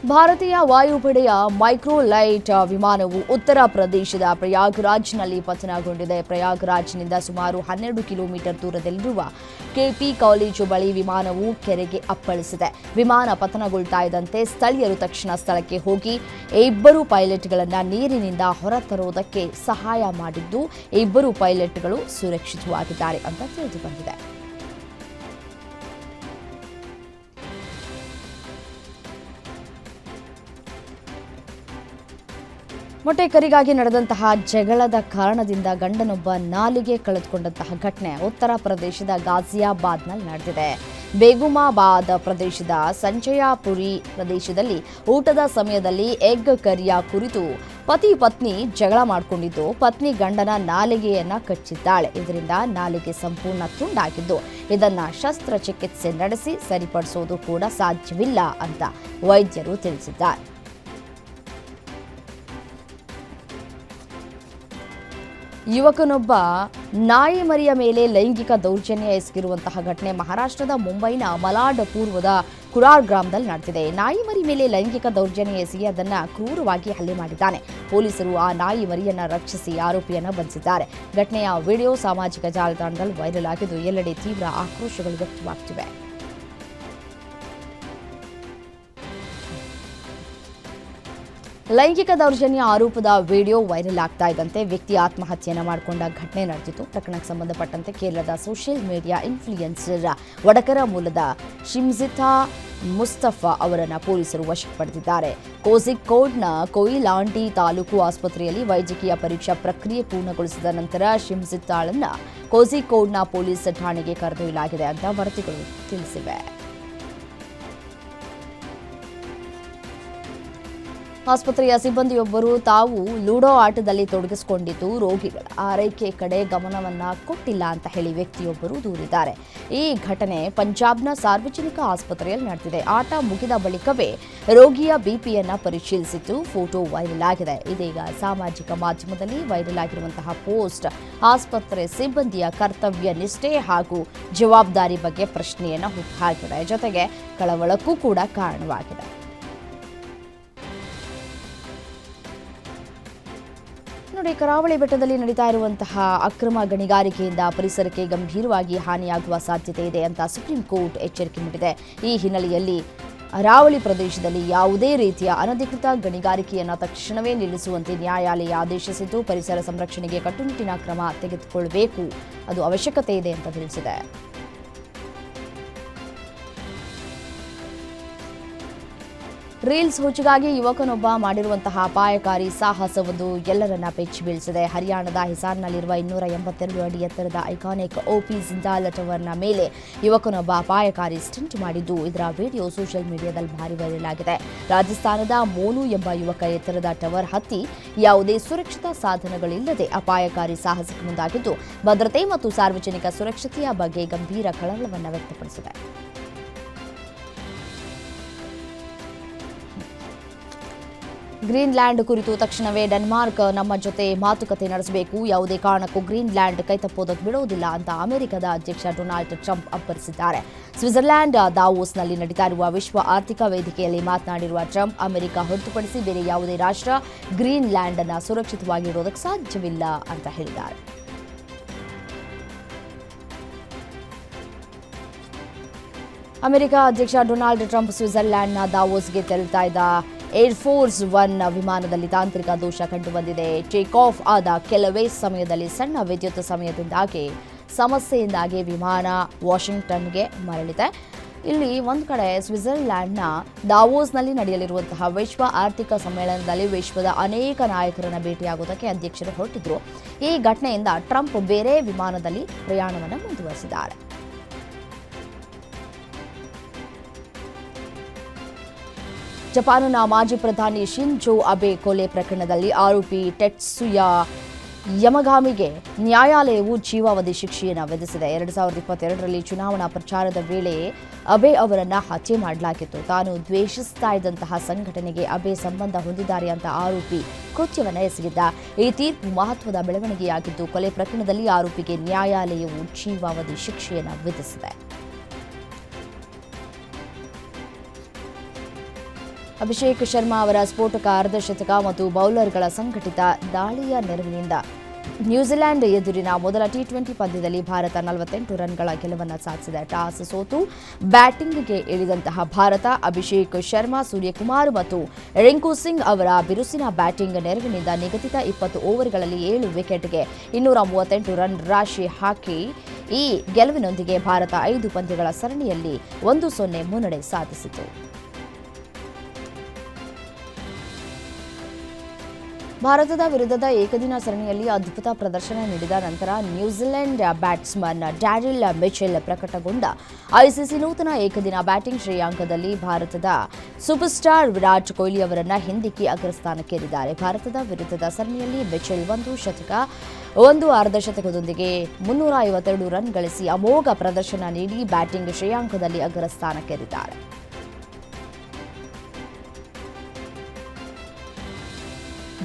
ಭಾರತೀಯ ವಾಯುಪಡೆಯ ಮೈಕ್ರೋಲೈಟ್ ವಿಮಾನವು ಉತ್ತರ ಪ್ರದೇಶದ ಪ್ರಯಾಗ್ರಾಜ್ನಲ್ಲಿ ಪತನಗೊಂಡಿದೆ. ಪ್ರಯಾಗ್ರಾಜ್ನಿಂದ ಸುಮಾರು 12 ಕಿಲೋಮೀಟರ್ ದೂರದಲ್ಲಿರುವ ಕೆಪಿ ಕಾಲೇಜು ಬಳಿ ವಿಮಾನವು ಕೆರೆಗೆ ಅಪ್ಪಳಿಸಿದೆ. ವಿಮಾನ ಪತನಗೊಳ್ತಾ ಇದ್ದಂತೆ ಸ್ಥಳೀಯರು ತಕ್ಷಣ ಸ್ಥಳಕ್ಕೆ ಹೋಗಿ ಇಬ್ಬರು ಪೈಲಟ್ಗಳನ್ನು ನೀರಿನಿಂದ ಹೊರತರುವುದಕ್ಕೆ ಸಹಾಯ ಮಾಡಿದ್ದು, ಇಬ್ಬರು ಪೈಲಟ್ಗಳು ಸುರಕ್ಷಿತವಾಗಿದ್ದಾರೆ ಅಂತ ತಿಳಿದು ಬಂದಿದೆ. ಮೊಟ್ಟೆಕರಿಗಾಗಿ ನಡೆದಂತಹ ಜಗಳದ ಕಾರಣದಿಂದ ಗಂಡನೊಬ್ಬ ನಾಲಿಗೆ ಕಳೆದುಕೊಂಡಂತಹ ಘಟನೆ ಉತ್ತರ ಪ್ರದೇಶದ ಗಾಜಿಯಾಬಾದ್ನಲ್ಲಿ ನಡೆದಿದೆ. ಬೇಗುಮಾಬಾದ್ ಪ್ರದೇಶದ ಸಂಜಯಾಪುರಿ ಪ್ರದೇಶದಲ್ಲಿ ಊಟದ ಸಮಯದಲ್ಲಿ ಎಗ್ ಕರಿಯ ಕುರಿತು ಪತಿ ಪತ್ನಿ ಜಗಳ ಮಾಡಿಕೊಂಡಿದ್ದು, ಪತ್ನಿ ಗಂಡನ ನಾಲಿಗೆಯನ್ನ ಕಚ್ಚಿದ್ದಾಳೆ. ಇದರಿಂದ ನಾಲಿಗೆ ಸಂಪೂರ್ಣ ತುಂಡಾಗಿದ್ದು, ಇದನ್ನ ಶಸ್ತ್ರಚಿಕಿತ್ಸೆ ನಡೆಸಿ ಸರಿಪಡಿಸುವುದು ಕೂಡ ಸಾಧ್ಯವಿಲ್ಲ ಅಂತ ವೈದ್ಯರು ತಿಳಿಸಿದ್ದಾರೆ. ಯುವಕನೊಬ್ಬ ನಾಯಿ ಮರಿಯ ಮೇಲೆ ಲೈಂಗಿಕ ದೌರ್ಜನ್ಯ ಎಸಗಿರುವಂತಹ ಘಟನೆ ಮಹಾರಾಷ್ಟ್ರದ ಮುಂಬೈನ ಮಲಾಡ್ ಪೂರ್ವದ ಕುರಾರ್ ಗ್ರಾಮದಲ್ಲಿ ನಡೆದಿದೆ. ನಾಯಿ ಮರಿ ಮೇಲೆ ಲೈಂಗಿಕ ದೌರ್ಜನ್ಯ ಎಸಗಿ ಅದನ್ನು ಕ್ರೂರವಾಗಿ ಹಲ್ಲೆ ಮಾಡಿದ್ದಾನೆ. ಪೊಲೀಸರು ಆ ನಾಯಿ ಮರಿಯನ್ನು ರಕ್ಷಿಸಿ ಆರೋಪಿಯನ್ನು ಬಂಧಿಸಿದ್ದಾರೆ. ಘಟನೆಯ ವಿಡಿಯೋ ಸಾಮಾಜಿಕ ಜಾಲತಾಣದಲ್ಲಿ ವೈರಲ್ ಆಗಿದ್ದು, ಎಲ್ಲೆಡೆ ತೀವ್ರ ಆಕ್ರೋಶಗಳು ವ್ಯಕ್ತವಾಗುತ್ತಿವೆ. ಲೈಂಗಿಕ ದೌರ್ಜನ್ಯ ಆರೋಪದ ವಿಡಿಯೋ ವೈರಲ್ ಆಗ್ತಾ ಇದ್ದಂತೆ ವ್ಯಕ್ತಿ ಆತ್ಮಹತ್ಯೆಯನ್ನು ಮಾಡಿಕೊಂಡ ಘಟನೆ ನಡೆದಿತ್ತು. ಪ್ರಕರಣಕ್ಕೆ ಸಂಬಂಧಪಟ್ಟಂತೆ ಕೇರಳದ ಸೋಷಿಯಲ್ ಮೀಡಿಯಾ ಇನ್ಫ್ಲೂಯೆನ್ಸರ್ ವಡಕರ ಮೂಲದ ಶಿಮ್ಜಿತಾ ಮುಸ್ತಫಾ ಅವರನ್ನು ಪೊಲೀಸರು ವಶಕ್ಕೆ ಪಡೆದಿದ್ದಾರೆ. ಕೋಝಿಕೋಡ್ನ ಕೊಯಿಲಾಂಡಿ ತಾಲೂಕು ಆಸ್ಪತ್ರೆಯಲ್ಲಿ ವೈದ್ಯಕೀಯ ಪರೀಕ್ಷಾ ಪ್ರಕ್ರಿಯೆ ಪೂರ್ಣಗೊಳಿಸಿದ ನಂತರ ಶಿಮ್ಸಿತ್ತಾಳನ್ನ ಕೋಝಿಕೋಡ್ನ ಪೊಲೀಸ್ ಠಾಣೆಗೆ ಕರೆದೊಯ್ಯಲಾಗಿದೆ ಅಂತ ವರದಿಗಳು ತಿಳಿಸಿವೆ. ಆಸ್ಪತ್ರೆಯ ಸಿಬ್ಬಂದಿಯೊಬ್ಬರು ತಾವು ಲೂಡೋ ಆಟದಲ್ಲಿ ತೊಡಗಿಸಿಕೊಂಡಿದ್ದು ರೋಗಿಗಳ ಆರೈಕೆ ಕಡೆ ಗಮನವನ್ನ ಕೊಟ್ಟಿಲ್ಲ ಅಂತ ಹೇಳಿ ವ್ಯಕ್ತಿಯೊಬ್ಬರು ದೂರಿದ್ದಾರೆ. ಈ ಘಟನೆ ಪಂಜಾಬ್ನ ಸಾರ್ವಜನಿಕ ಆಸ್ಪತ್ರೆಯಲ್ಲಿ ನಡೆದಿದೆ. ಆಟ ಮುಗಿದ ಬಳಿಕವೇ ರೋಗಿಯ ಬಿಪಿಯನ್ನ ಪರಿಶೀಲಿಸಿದ್ದು ಫೋಟೋ ವೈರಲ್ ಆಗಿದೆ. ಇದೀಗ ಸಾಮಾಜಿಕ ಮಾಧ್ಯಮದಲ್ಲಿ ವೈರಲ್ ಆಗಿರುವಂತಹ ಪೋಸ್ಟ್ ಆಸ್ಪತ್ರೆ ಸಿಬ್ಬಂದಿಯ ಕರ್ತವ್ಯ ನಿಷ್ಠೆ ಹಾಗೂ ಜವಾಬ್ದಾರಿ ಬಗ್ಗೆ ಪ್ರಶ್ನೆಯನ್ನ ಹುಟ್ಟುಹಾಕಿದೆ. ಜೊತೆಗೆ ಕಳವಳಕ್ಕೂ ಕೂಡ ಕಾರಣವಾಗಿದೆ. ನೋಡಿ, ಕರಾವಳಿ ಬೆಟ್ಟದಲ್ಲಿ ನಡೀತಾ ಇರುವಂತಹ ಅಕ್ರಮ ಗಣಿಗಾರಿಕೆಯಿಂದ ಪರಿಸರಕ್ಕೆ ಗಂಭೀರವಾಗಿ ಹಾನಿಯಾಗುವ ಸಾಧ್ಯತೆ ಇದೆ ಅಂತ ಸುಪ್ರೀಂ ಕೋರ್ಟ್ ಎಚ್ಚರಿಕೆ ನೀಡಿದೆ. ಈ ಹಿನ್ನೆಲೆಯಲ್ಲಿ ಅರಾವಳಿ ಪ್ರದೇಶದಲ್ಲಿ ಯಾವುದೇ ರೀತಿಯ ಅನಧಿಕೃತ ಗಣಿಗಾರಿಕೆಯನ್ನು ತಕ್ಷಣವೇ ನಿಲ್ಲಿಸುವಂತೆ ನ್ಯಾಯಾಲಯ ಆದೇಶಿಸಿದ್ದು, ಪರಿಸರ ಸಂರಕ್ಷಣೆಗೆ ಕಟ್ಟುನಿಟ್ಟಿನ ಕ್ರಮ ತೆಗೆದುಕೊಳ್ಳಬೇಕು, ಅದು ಅವಶ್ಯಕತೆ ಇದೆ ಅಂತ ತಿಳಿಸಿದೆ. ರೀಲ್ಸ್ ಹುಚ್ಚಿಗಾಗಿ ಯುವಕನೊಬ್ಬ ಮಾಡಿರುವಂತಹ ಅಪಾಯಕಾರಿ ಸಾಹಸವೊಂದು ಎಲ್ಲರನ್ನ ಬೆಚ್ಚಿ ಬೀಳಿಸಿದೆ. ಹರಿಯಾಣದ ಹಿಸಾರ್ನಲ್ಲಿರುವ 282 ಅಡಿ ಎತ್ತರದ ಐಕಾನಿಕ್ ಓಪಿ ಜಿಂದಾಲ್ ಟವರ್ನ ಮೇಲೆ ಯುವಕನೊಬ್ಬ ಅಪಾಯಕಾರಿ ಸ್ಟಂಟ್ ಮಾಡಿದ್ದು, ಇದರ ವಿಡಿಯೋ ಸೋಷಿಯಲ್ ಮೀಡಿಯಾದಲ್ಲಿ ಭಾರಿ ವೈರಲ್ ಆಗಿದೆ. ರಾಜಸ್ಥಾನದ ಮೋನು ಎಂಬ ಯುವಕ ಎತ್ತರದ ಟವರ್ ಹತ್ತಿ ಯಾವುದೇ ಸುರಕ್ಷತಾ ಸಾಧನಗಳಿಲ್ಲದೆ ಅಪಾಯಕಾರಿ ಸಾಹಸಕ್ಕೆ ಮುಂದಾಗಿದ್ದು, ಭದ್ರತೆ ಮತ್ತು ಸಾರ್ವಜನಿಕ ಸುರಕ್ಷತೆಯ ಬಗ್ಗೆ ಗಂಭೀರ ಕಳವಳವನ್ನು ವ್ಯಕ್ತಪಡಿಸಿದೆ. ಗ್ರೀನ್ಲ್ಯಾಂಡ್ ಕುರಿತು ತಕ್ಷಣವೇ ಡೆನ್ಮಾರ್ಕ್ ನಮ್ಮ ಜೊತೆ ಮಾತುಕತೆ ನಡೆಸಬೇಕು, ಯಾವುದೇ ಕಾರಣಕ್ಕೂ ಗ್ರೀನ್ಲ್ಯಾಂಡ್ ಕೈತಪ್ಪೋದಕ್ಕೆ ಬಿಡುವುದಿಲ್ಲ ಅಂತ ಅಮೆರಿಕದ ಅಧ್ಯಕ್ಷ ಡೊನಾಲ್ಡ್ ಟ್ರಂಪ್ ಅಬ್ಬರಿಸಿದ್ದಾರೆ. ಸ್ವಿಟ್ಜರ್ಲ್ಯಾಂಡ್ ದಾವೋಸ್ನಲ್ಲಿ ನಡೀತಾ ಇರುವ ವಿಶ್ವ ಆರ್ಥಿಕ ವೇದಿಕೆಯಲ್ಲಿ ಮಾತನಾಡಿರುವ ಟ್ರಂಪ್, ಅಮೆರಿಕ ಹೊರತುಪಡಿಸಿ ಬೇರೆ ಯಾವುದೇ ರಾಷ್ಟ್ರ ಗ್ರೀನ್ಲ್ಯಾಂಡ್ ಅನ್ನು ಸುರಕ್ಷಿತವಾಗಿ ಇಡೋದಕ್ಕೆ ಸಾಧ್ಯವಿಲ್ಲ ಅಂತ ಹೇಳಿದ್ದಾರೆ. ಅಮೆರಿಕ ಅಧ್ಯಕ್ಷ ಡೊನಾಲ್ಡ್ ಟ್ರಂಪ್ ಸ್ವಿಟ್ಜರ್ಲ್ಯಾಂಡ್ನ ದಾವೋಸ್ಗೆ ತೆರಳುತ್ತಾ ಇದ್ದ ಏರ್ಫೋರ್ಸ್ 1 ವಿಮಾನದಲ್ಲಿ ತಾಂತ್ರಿಕ ದೋಷ ಕಂಡುಬಂದಿದೆ. ಟೇಕ್ ಆಫ್ ಆದ ಕೆಲವೇ ಸಮಯದಲ್ಲಿ ಸಣ್ಣ ವಿದ್ಯುತ್ ಸಮಸ್ಯೆಯಿಂದಾಗಿ ವಿಮಾನ ವಾಷಿಂಗ್ಟನ್ಗೆ ಮರಳಿದೆ. ಇಲ್ಲಿ ಒಂದು ಕಡೆ ಸ್ವಿಟ್ಜರ್ಲ್ಯಾಂಡ್ನ ದಾವೋಸ್ನಲ್ಲಿ ನಡೆಯಲಿರುವಂತಹ ವಿಶ್ವ ಆರ್ಥಿಕ ಸಮ್ಮೇಳನದಲ್ಲಿ ವಿಶ್ವದ ಅನೇಕ ನಾಯಕರನ್ನು ಭೇಟಿಯಾಗುವುದಕ್ಕೆ ಅಧ್ಯಕ್ಷರು ಹೊರಟಿದ್ರು. ಈ ಘಟನೆಯಿಂದ ಟ್ರಂಪ್ ಬೇರೆ ವಿಮಾನದಲ್ಲಿ ಪ್ರಯಾಣವನ್ನು ಮುಂದುವರೆಸಿದ್ದಾರೆ. ಜಪಾನ್ನ ಮಾಜಿ ಪ್ರಧಾನಿ ಶಿಂಜೋ ಅಬೆ ಕೊಲೆ ಪ್ರಕರಣದಲ್ಲಿ ಆರೋಪಿ ಟೆಟ್ಸುಯಾ ಯಮಗಾಮಿಗೆ ನ್ಯಾಯಾಲಯವು ಜೀವಾವಧಿ ಶಿಕ್ಷೆಯನ್ನು ವಿಧಿಸಿದೆ. 2022ರಲ್ಲಿ ಚುನಾವಣಾ ಪ್ರಚಾರದ ವೇಳೆ ಅಬೆ ಅವರನ್ನು ಹತ್ಯೆ ಮಾಡಲಾಗಿತ್ತು. ತಾನು ದ್ವೇಷಿಸ್ತಾ ಇದ್ದಂತಹ ಸಂಘಟನೆಗೆ ಅಬೆ ಸಂಬಂಧ ಹೊಂದಿದ್ದಾರೆ ಅಂತ ಆರೋಪಿ ಕೃತ್ಯವನ್ನು ಎಸಗಿದ್ದ. ಈ ತೀರ್ಪು ಮಹತ್ವದ ಬೆಳವಣಿಗೆಯಾಗಿದ್ದು, ಕೊಲೆ ಪ್ರಕರಣದಲ್ಲಿ ಆರೋಪಿಗೆ ನ್ಯಾಯಾಲಯವು ಜೀವಾವಧಿ ಶಿಕ್ಷೆಯನ್ನು ವಿಧಿಸಿದೆ. ಅಭಿಷೇಕ್ ಶರ್ಮಾ ಅವರ ಸ್ಫೋಟಕ ಅರ್ಧಶತಕ ಮತ್ತು ಬೌಲರ್ಗಳ ಸಂಘಟಿತ ದಾಳಿಯ ನೆರವಿನಿಂದ ನ್ಯೂಜಿಲೆಂಡ್ ಎದುರಿನ ಮೊದಲ ಟಿ20 ಪಂದ್ಯದಲ್ಲಿ ಭಾರತ 48 ರನ್ಗಳ ಗೆಲುವನ್ನು ಸಾಧಿಸಿದೆ. ಟಾಸ್ ಸೋತು ಬ್ಯಾಟಿಂಗ್ಗೆ ಇಳಿದಂತಹ ಭಾರತ ಅಭಿಷೇಕ್ ಶರ್ಮಾ, ಸೂರ್ಯಕುಮಾರ್ ಮತ್ತು ರಿಂಕು ಸಿಂಗ್ ಅವರ ಬಿರುಸಿನ ಬ್ಯಾಟಿಂಗ್ ನೆರವಿನಿಂದ ನಿಗದಿತ 20 ಓವರ್ಗಳಲ್ಲಿ 7 ವಿಕೆಟ್ಗೆ 238 ರನ್ ರಾಶಿ ಹಾಕಿ ಈ ಗೆಲುವಿನೊಂದಿಗೆ ಭಾರತ 5 ಪಂದ್ಯಗಳ ಸರಣಿಯಲ್ಲಿ 1-0 ಮುನ್ನಡೆ ಸಾಧಿಸಿತು. ಭಾರತದ ವಿರುದ್ಧದ ಏಕದಿನ ಸರಣಿಯಲ್ಲಿ ಅದ್ಭುತ ಪ್ರದರ್ಶನ ನೀಡಿದ ನಂತರ ನ್ಯೂಜಿಲೆಂಡ್ ಬ್ಯಾಟ್ಸ್ಮನ್ ಡ್ಯಾರಿಲ್ ಮಿಚೆಲ್ ಪ್ರಕಟಗೊಂಡ ಐಸಿಸಿ ನೂತನ ಏಕದಿನ ಬ್ಯಾಟಿಂಗ್ ಶ್ರೇಯಾಂಕದಲ್ಲಿ ಭಾರತದ ಸೂಪರ್ ಸ್ಟಾರ್ ವಿರಾಟ್ ಕೊಹ್ಲಿ ಅವರನ್ನ ಹಿಂದಿಕ್ಕಿ ಅಗ್ರಸ್ಥಾನಕ್ಕೇರಿದ್ದಾರೆ. ಭಾರತದ ವಿರುದ್ಧದ ಸರಣಿಯಲ್ಲಿ ಮಿಚೆಲ್ 1 ಶತಕ 1 ಅರ್ಧಶತಕದೊಂದಿಗೆ 352 ರನ್ ಗಳಿಸಿ ಅಮೋಘ ಪ್ರದರ್ಶನ ನೀಡಿ ಬ್ಯಾಟಿಂಗ್ ಶ್ರೇಯಾಂಕದಲ್ಲಿ ಅಗ್ರಸ್ಥಾನಕ್ಕೇರಿದ್ದಾರೆ.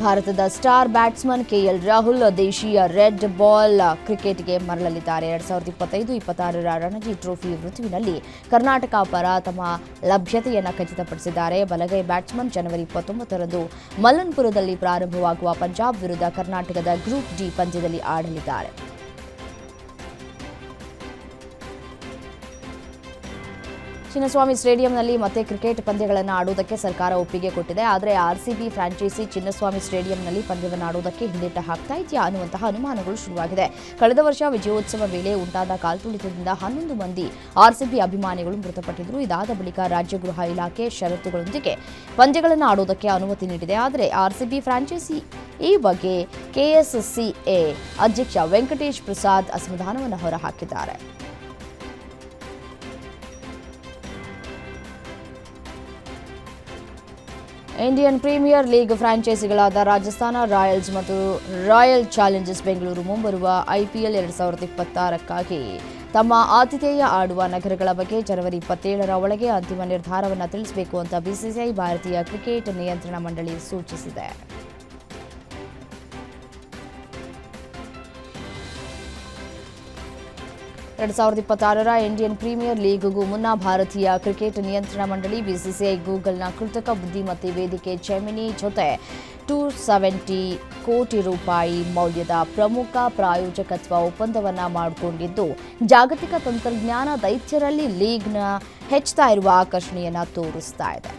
ಭಾರತದ ಸ್ಟಾರ್ ಬ್ಯಾಟ್ಸ್ಮನ್ ಕೆಎಲ್ ರಾಹುಲ್ ದೇಶೀಯ ರೆಡ್ ಬಾಲ್ ಕ್ರಿಕೆಟ್ಗೆ ಮರಳಲಿದ್ದಾರೆ. 2025-26 ರಣಜಿ ಟ್ರೋಫಿ ಋತುವಿನಲ್ಲಿ ಕರ್ನಾಟಕ ಪರ ತಮ್ಮ ಲಭ್ಯತೆಯನ್ನು ಖಚಿತಪಡಿಸಿದ್ದಾರೆ. ಬಲಗೈ ಬ್ಯಾಟ್ಸ್ಮನ್ ಜನವರಿ 29ರಂದು ಮಲ್ಲನ್ಪುರದಲ್ಲಿ ಪ್ರಾರಂಭವಾಗುವ ಪಂಜಾಬ್ ವಿರುದ್ಧ ಕರ್ನಾಟಕದ ಗ್ರೂಪ್ ಡಿ ಪಂದ್ಯದಲ್ಲಿ ಆಡಲಿದ್ದಾರೆ. ಚಿನ್ನಸ್ವಾಮಿ ಸ್ಟೇಡಿಯಂನಲ್ಲಿ ಮತ್ತೆ ಕ್ರಿಕೆಟ್ ಪಂದ್ಯಗಳನ್ನು ಆಡುವುದಕ್ಕೆ ಸರ್ಕಾರ ಒಪ್ಪಿಗೆ ಕೊಟ್ಟಿದೆ. ಆದರೆ ಆರ್ಸಿಬಿ ಫ್ರಾಂಚೈಸಿ ಚಿನ್ನಸ್ವಾಮಿ ಸ್ಟೇಡಿಯಂನಲ್ಲಿ ಪಂದ್ಯವನ್ನು ಆಡುವುದಕ್ಕೆ ಹಿಂದೇಟು ಹಾಕ್ತಾ ಇದೆಯಾ ಅನ್ನುವಂತಹ ಅನುಮಾನಗಳು ಶುರುವಾಗಿದೆ. ಕಳೆದ ವರ್ಷ ವಿಜಯೋತ್ಸವ ವೇಳೆ ಉಂಟಾದ ಕಾಲ್ತುಳಿತದಿಂದ 11 ಮಂದಿ ಆರ್ಸಿಬಿ ಅಭಿಮಾನಿಗಳು ಮೃತಪಟ್ಟಿದ್ದರು. ಇದಾದ ಬಳಿಕ ರಾಜ್ಯ ಗೃಹ ಇಲಾಖೆ ಷರತ್ತುಗಳೊಂದಿಗೆ ಪಂದ್ಯಗಳನ್ನು ಆಡುವುದಕ್ಕೆ ಅನುಮತಿ ನೀಡಿದೆ. ಆದರೆ ಆರ್ಸಿಬಿ ಫ್ರಾಂಚೈಸಿ ಈ ಬಗ್ಗೆ ಕೆಎಸ್ಸಿಎ ಅಧ್ಯಕ್ಷ ವೆಂಕಟೇಶ್ ಪ್ರಸಾದ್ ಅಸಮಾಧಾನವನ್ನು ಹೊರಹಾಕಿದ್ದಾರೆ. ಇಂಡಿಯನ್ ಪ್ರೀಮಿಯರ್ ಲೀಗ್ ಫ್ರಾಂಚೈಸಿಗಳಾದ ರಾಜಸ್ಥಾನ ರಾಯಲ್ಸ್ ಮತ್ತು ರಾಯಲ್ ಚಾಲೆಂಜರ್ಸ್ ಬೆಂಗಳೂರು ಮುಂಬರುವ ಐಪಿಎಲ್ 2026ಕ್ಕಾಗಿ ತಮ್ಮ ಆತಿಥೇಯ ಆಡುವ ನಗರಗಳ ಬಗ್ಗೆ ಜನವರಿ 27ರ ಒಳಗೆ ಅಂತಿಮ ನಿರ್ಧಾರವನ್ನು ತಿಳಿಸಬೇಕು ಅಂತ ಬಿಸಿಸಿಐ ಭಾರತೀಯ ಕ್ರಿಕೆಟ್ ನಿಯಂತ್ರಣ ಮಂಡಳಿ ಸೂಚಿಸಿದೆ. 2026ರ ಇಂಡಿಯನ್ ಪ್ರೀಮಿಯರ್ ಲೀಗ್ಗೂ ಮುನ್ನ ಭಾರತೀಯ ಕ್ರಿಕೆಟ್ ನಿಯಂತ್ರಣ ಮಂಡಳಿ ಬಿಸಿಸಿಐ ಗೂಗಲ್ನ ಕೃತಕ ಬುದ್ಧಿಮತ್ತೆ ವೇದಿಕೆ ಜೆಮಿನಿ ಜೊತೆ $270 ಕೋಟಿ ಮೌಲ್ಯದ ಪ್ರಮುಖ ಪ್ರಾಯೋಜಕತ್ವ ಒಪ್ಪಂದವನ್ನು ಮಾಡಿಕೊಂಡಿದ್ದು, ಜಾಗತಿಕ ತಂತ್ರಜ್ಞಾನ ದೈತ್ಯರಲ್ಲಿ ಲೀಗ್ನ ಹೆಚ್ಚುತ್ತಾ ಇರುವ ಆಕರ್ಷಣೆಯನ್ನು ತೋರಿಸ್ತಾ ಇದೆ.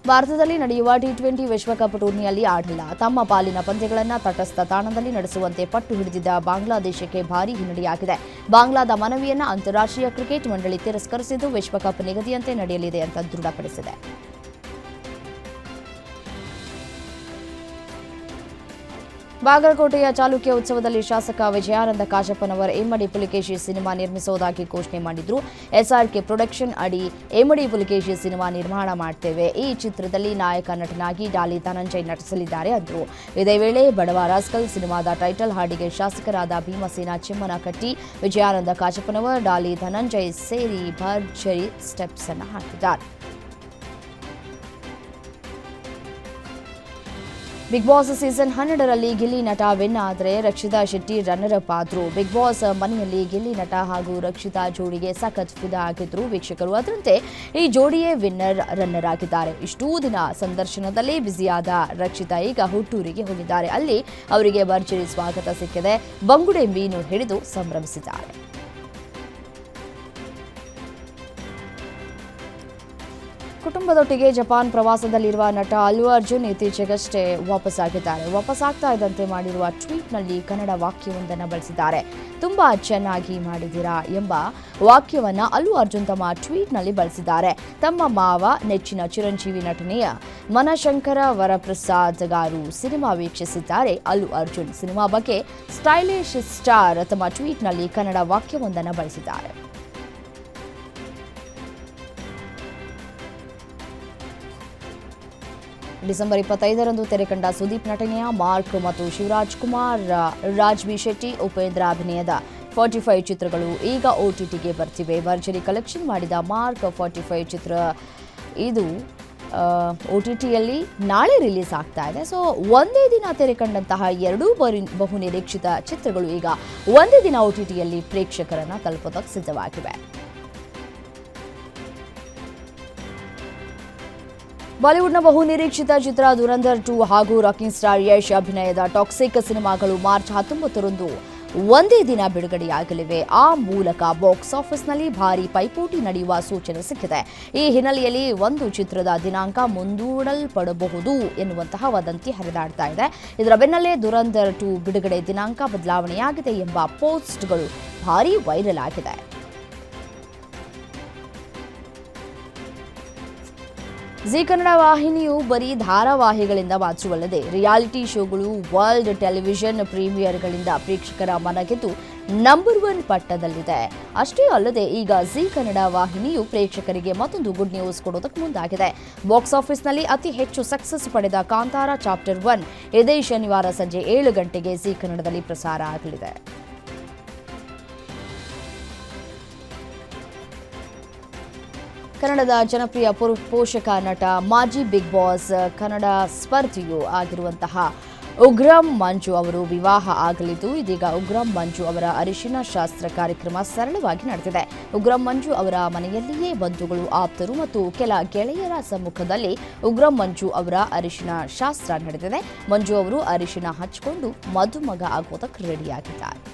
ಭಾರತದಲ್ಲಿ ನಡೆಯುವ ಟಿ20 ವಿಶ್ವಕಪ್ ಟೂರ್ನಿಯಲ್ಲಿ ಆಡಲ್ಲ. ತಮ್ಮ ಪಾಲಿನ ಪಂದ್ಯಗಳನ್ನು ತಟಸ್ಥ ತಾಣದಲ್ಲಿ ನಡೆಸುವಂತೆ ಪಟ್ಟು ಹಿಡಿದಿದ್ದ ಬಾಂಗ್ಲಾದೇಶಕ್ಕೆ ಭಾರೀ ಹಿನ್ನಡೆಯಾಗಿದೆ. ಬಾಂಗ್ಲಾದ ಮನವಿಯನ್ನು ಅಂತಾರಾಷ್ಟ್ರೀಯ ಕ್ರಿಕೆಟ್ ಮಂಡಳಿ ತಿರಸ್ಕರಿಸಿದ್ದು, ವಿಶ್ವಕಪ್ ನಿಗದಿಯಂತೆ ನಡೆಯಲಿದೆ ಅಂತ ದೃಢಪಡಿಸಿದೆ. ಬಾಗಲಕೋಟೆಯ ಚಾಲುಕ್ಯ ಉತ್ಸವದಲ್ಲಿ ಶಾಸಕ ವಿಜಯಾನಂದ ಕಾಶಪ್ಪನವರ್ ಇಮ್ಮಡಿ ಪುಲಿಕೇಶಿ ಸಿನಿಮಾ ನಿರ್ಮಿಸುವುದಾಗಿ ಘೋಷಣೆ ಮಾಡಿದ್ರು. ಎಸ್ಆರ್ಕೆ ಪ್ರೊಡಕ್ಷನ್ ಅಡಿ ಇಮ್ಮಡಿ ಪುಲಿಕೇಶಿ ಸಿನಿಮಾ ನಿರ್ಮಾಣ ಮಾಡ್ತೇವೆ. ಈ ಚಿತ್ರದಲ್ಲಿ ನಾಯಕ ನಟನಾಗಿ ಡಾಲಿ ಧನಂಜಯ್ ನಟಿಸಲಿದ್ದಾರೆ ಅಂದರು. ಇದೇ ವೇಳೆ ಬಡವ ರಾಸ್ಕಲ್ ಸಿನಿಮಾದ ಟೈಟಲ್ ಹಾಡಿಗೆ ಶಾಸಕರಾದ ಭೀಮಸೇನ ಚಿಮ್ಮನಕಟ್ಟಿ, ವಿಜಯಾನಂದ ಕಾಶಪ್ಪನವರ್, ಡಾಲಿ ಧನಂಜಯ್ ಸೇರಿ ಭರ್ಜರಿ ಸ್ಟೆಪ್ಸ್ ಅನ್ನು ಹಾಕಿದ್ದಾರೆ. ಬಿಗ್ ಬಾಸ್ ಸೀಸನ್ 12ರಲ್ಲಿ ಗಿಲ್ಲಿ ನಟ ವಿನ್ ಆದರೆ ರಕ್ಷಿತಾ ಶೆಟ್ಟಿ ರನ್ನರ್ ಅಪ್ ಆದ್ರು. ಬಿಗ್ ಬಾಸ್ ಮನೆಯಲ್ಲಿ ಗಿಲ್ಲಿ ನಟ ಹಾಗೂ ರಕ್ಷಿತಾ ಜೋಡಿಗೆ ಸಖತ್ ಫಿದಾ ಆಗಿದ್ರು ವೀಕ್ಷಕರು. ಅದರಂತೆ ಈ ಜೋಡಿಯೇ ರನ್ನರ್ ಆಗಿದ್ದಾರೆ. ಇಷ್ಟೂ ದಿನ ಸಂದರ್ಶನದಲ್ಲೇ ಬ್ಯುಸಿಯಾದ ರಕ್ಷಿತಾ ಈಗ ಹುಟ್ಟೂರಿಗೆ ಹೋಗಿದ್ದಾರೆ. ಅಲ್ಲಿ ಅವರಿಗೆ ಭರ್ಜರಿ ಸ್ವಾಗತ ಸಿಕ್ಕಿದೆ. ಬಂಗುಡೆ ಮೀನು ಹಿಡಿದು ಸಂಭ್ರಮಿಸಿದ್ದಾರೆ. ಕುಟುಂಬದೊಟ್ಟಿಗೆ ಜಪಾನ್ ಪ್ರವಾಸದಲ್ಲಿರುವ ನಟ ಅಲ್ಲು ಅರ್ಜುನ್ ಇತ್ತೀಚೆಗಷ್ಟೇ ವಾಪಸ್ಸಾಗಿದ್ದಾರೆ. ವಾಪಸ್ಸಾಗ್ತಾ ಇದ್ದಂತೆ ಮಾಡಿರುವ ಟ್ವೀಟ್ನಲ್ಲಿ ಕನ್ನಡ ವಾಕ್ಯವೊಂದನ್ನು ಬಳಸಿದ್ದಾರೆ. ತುಂಬಾ ಚೆನ್ನಾಗಿ ಮಾಡಿದ್ದೀರಾ ಎಂಬ ವಾಕ್ಯವನ್ನು ಅಲ್ಲು ಅರ್ಜುನ್ ತಮ್ಮ ಟ್ವೀಟ್ನಲ್ಲಿ ಬಳಸಿದ್ದಾರೆ. ತಮ್ಮ ಮಾವ ನೆಚ್ಚಿನ ಚಿರಂಜೀವಿ ನಟನೆಯ ಮನಶಂಕರ Varaprasad gar cinema ವೀಕ್ಷಿಸಿದ್ದಾರೆ Allu Arjun. Cinema ಬಗ್ಗೆ ಸ್ಟೈಲಿಶ್ ಸ್ಟಾರ್ ತಮ್ಮ ಟ್ವೀಟ್ನಲ್ಲಿ ಕನ್ನಡ ವಾಕ್ಯವೊಂದನ್ನು ಬಳಸಿದ್ದಾರೆ. ಡಿಸೆಂಬರ್ 25ರಂದು ತೆರೆಕಂಡ ಸುದೀಪ್ ನಟನೆಯ ಮಾರ್ಕ್ ಮತ್ತು ಶಿವರಾಜ್ ಕುಮಾರ್, ರಾಜ್ ಬಿ ಶೆಟ್ಟಿ, ಉಪೇಂದ್ರ ಅಭಿನಯದ 45 ಚಿತ್ರಗಳು ಈಗ OTTಗೆ ಬರ್ತಿವೆ. ಭರ್ಜರಿ ಕಲೆಕ್ಷನ್ ಮಾಡಿದ ಮಾರ್ಕ್ 45 ಚಿತ್ರ ಇದು OTTಯಲ್ಲಿ ನಾಳೆ ರಿಲೀಸ್ ಆಗ್ತಾ ಇದೆ. ಸೊ ಒಂದೇ ದಿನ ತೆರೆಕಂಡಂತಹ ಎರಡೂ ಬಹುನಿರೀಕ್ಷಿತ ಚಿತ್ರಗಳು ಈಗ ಒಂದೇ ದಿನ OTTಯಲ್ಲಿ ಪ್ರೇಕ್ಷಕರನ್ನ ತಲುಪೋದಕ್ಕೆ ಸಿದ್ಧವಾಗಿವೆ. ಬಾಲಿವುಡ್ನ ಬಹುನಿರೀಕ್ಷಿತ ಚಿತ್ರ ದುರಂಧರ್ 2 ಹಾಗೂ ರಾಕಿಂಗ್ ಸ್ಟಾರ್ ಯಶ್ ಅಭಿನಯದ ಟಾಕ್ಸಿಕ್ ಸಿನಿಮಾಗಳು ಮಾರ್ಚ್ 19ರಂದು ಒಂದೇ ದಿನ ಬಿಡುಗಡೆಯಾಗಲಿವೆ. ಆ ಮೂಲಕ ಬಾಕ್ಸ್ ಆಫೀಸ್ನಲ್ಲಿ ಭಾರೀ ಪೈಪೋಟಿ ನಡೆಯುವ ಸೂಚನೆ ಸಿಕ್ಕಿದೆ. ಈ ಹಿನ್ನೆಲೆಯಲ್ಲಿ ಒಂದು ಚಿತ್ರದ ದಿನಾಂಕ ಮುಂದೂಡಲ್ಪಡಬಹುದು ಎನ್ನುವಂತಹ ವದಂತಿ ಹರಿದಾಡ್ತಾ ಇದೆ. ಇದರ ಬೆನ್ನಲ್ಲೇ ದುರಂಧರ್ 2 ಬಿಡುಗಡೆ ದಿನಾಂಕ ಬದಲಾವಣೆಯಾಗಿದೆ ಎಂಬ ಪೋಸ್ಟ್ಗಳು ಭಾರೀ ವೈರಲ್ ಆಗಿದೆ. ಜಿ ಕನ್ನಡ ವಾಹಿನಿಯು ಬರೀ ಧಾರಾವಾಹಿಗಳಿಂದ ಮಾತ್ರವಲ್ಲದೆ ರಿಯಾಲಿಟಿ ಶೋಗಳು, ವರ್ಲ್ಡ್ ಟೆಲಿವಿಷನ್ ಪ್ರೀಮಿಯರ್ಗಳಿಂದ ಪ್ರೇಕ್ಷಕರ ಮನಗೆದ್ದು ನಂಬರ್ 1 ಪಟ್ಟದಲ್ಲಿದೆ. ಅಷ್ಟೇ ಅಲ್ಲದೆ ಈಗ ಜಿ ಕನ್ನಡ ವಾಹಿನಿಯು ಪ್ರೇಕ್ಷಕರಿಗೆ ಮತ್ತೊಂದು ಗುಡ್ ನ್ಯೂಸ್ ಕೊಡೋದಕ್ಕೆ ಮುಂದಾಗಿದೆ. ಬಾಕ್ಸ್ ಆಫೀಸ್ನಲ್ಲಿ ಅತಿ ಹೆಚ್ಚು ಸಕ್ಸಸ್ ಪಡೆದ ಕಾಂತಾರ ಚಾಪ್ಟರ್ 1 ಇದೇ ಶನಿವಾರ ಸಂಜೆ 7 ಗಂಟೆಗೆ ಜಿ ಕನ್ನಡದಲ್ಲಿ ಪ್ರಸಾರ ಆಗಲಿದೆ. ಕನ್ನಡದ ಜನಪ್ರಿಯ ಪೋಷಕ ನಟ, ಮಾಜಿ ಬಿಗ್ ಬಾಸ್ ಕನ್ನಡ ಸ್ಪರ್ಧಿಯೂ ಆಗಿರುವಂತಹ ಉಗ್ರಂ ಮಂಜು ಅವರು ವಿವಾಹ ಆಗಲಿದ್ದು, ಇದೀಗ ಉಗ್ರಂ ಮಂಜು ಅವರ ಅರಿಶಿನ ಶಾಸ್ತ್ರ ಕಾರ್ಯಕ್ರಮ ಸರಳವಾಗಿ ನಡೆದಿದೆ. ಉಗ್ರಂ ಮಂಜು ಅವರ ಮನೆಯಲ್ಲಿಯೇ ಬಂಧುಗಳು, ಆಪ್ತರು ಮತ್ತು ಕೆಲ ಗೆಳೆಯರ ಸಮ್ಮುಖದಲ್ಲಿ ಉಗ್ರಂ ಮಂಜು ಅವರ ಅರಿಶಿನ ಶಾಸ್ತ್ರ ನಡೆದಿದೆ. ಮಂಜು ಅವರು ಅರಿಶಿನ ಹಚ್ಚಿಕೊಂಡು ಮದುಮಗ ಆಗೋದಕ್ಕೆ ರೆಡಿಯಾಗಿದ್ದಾರೆ.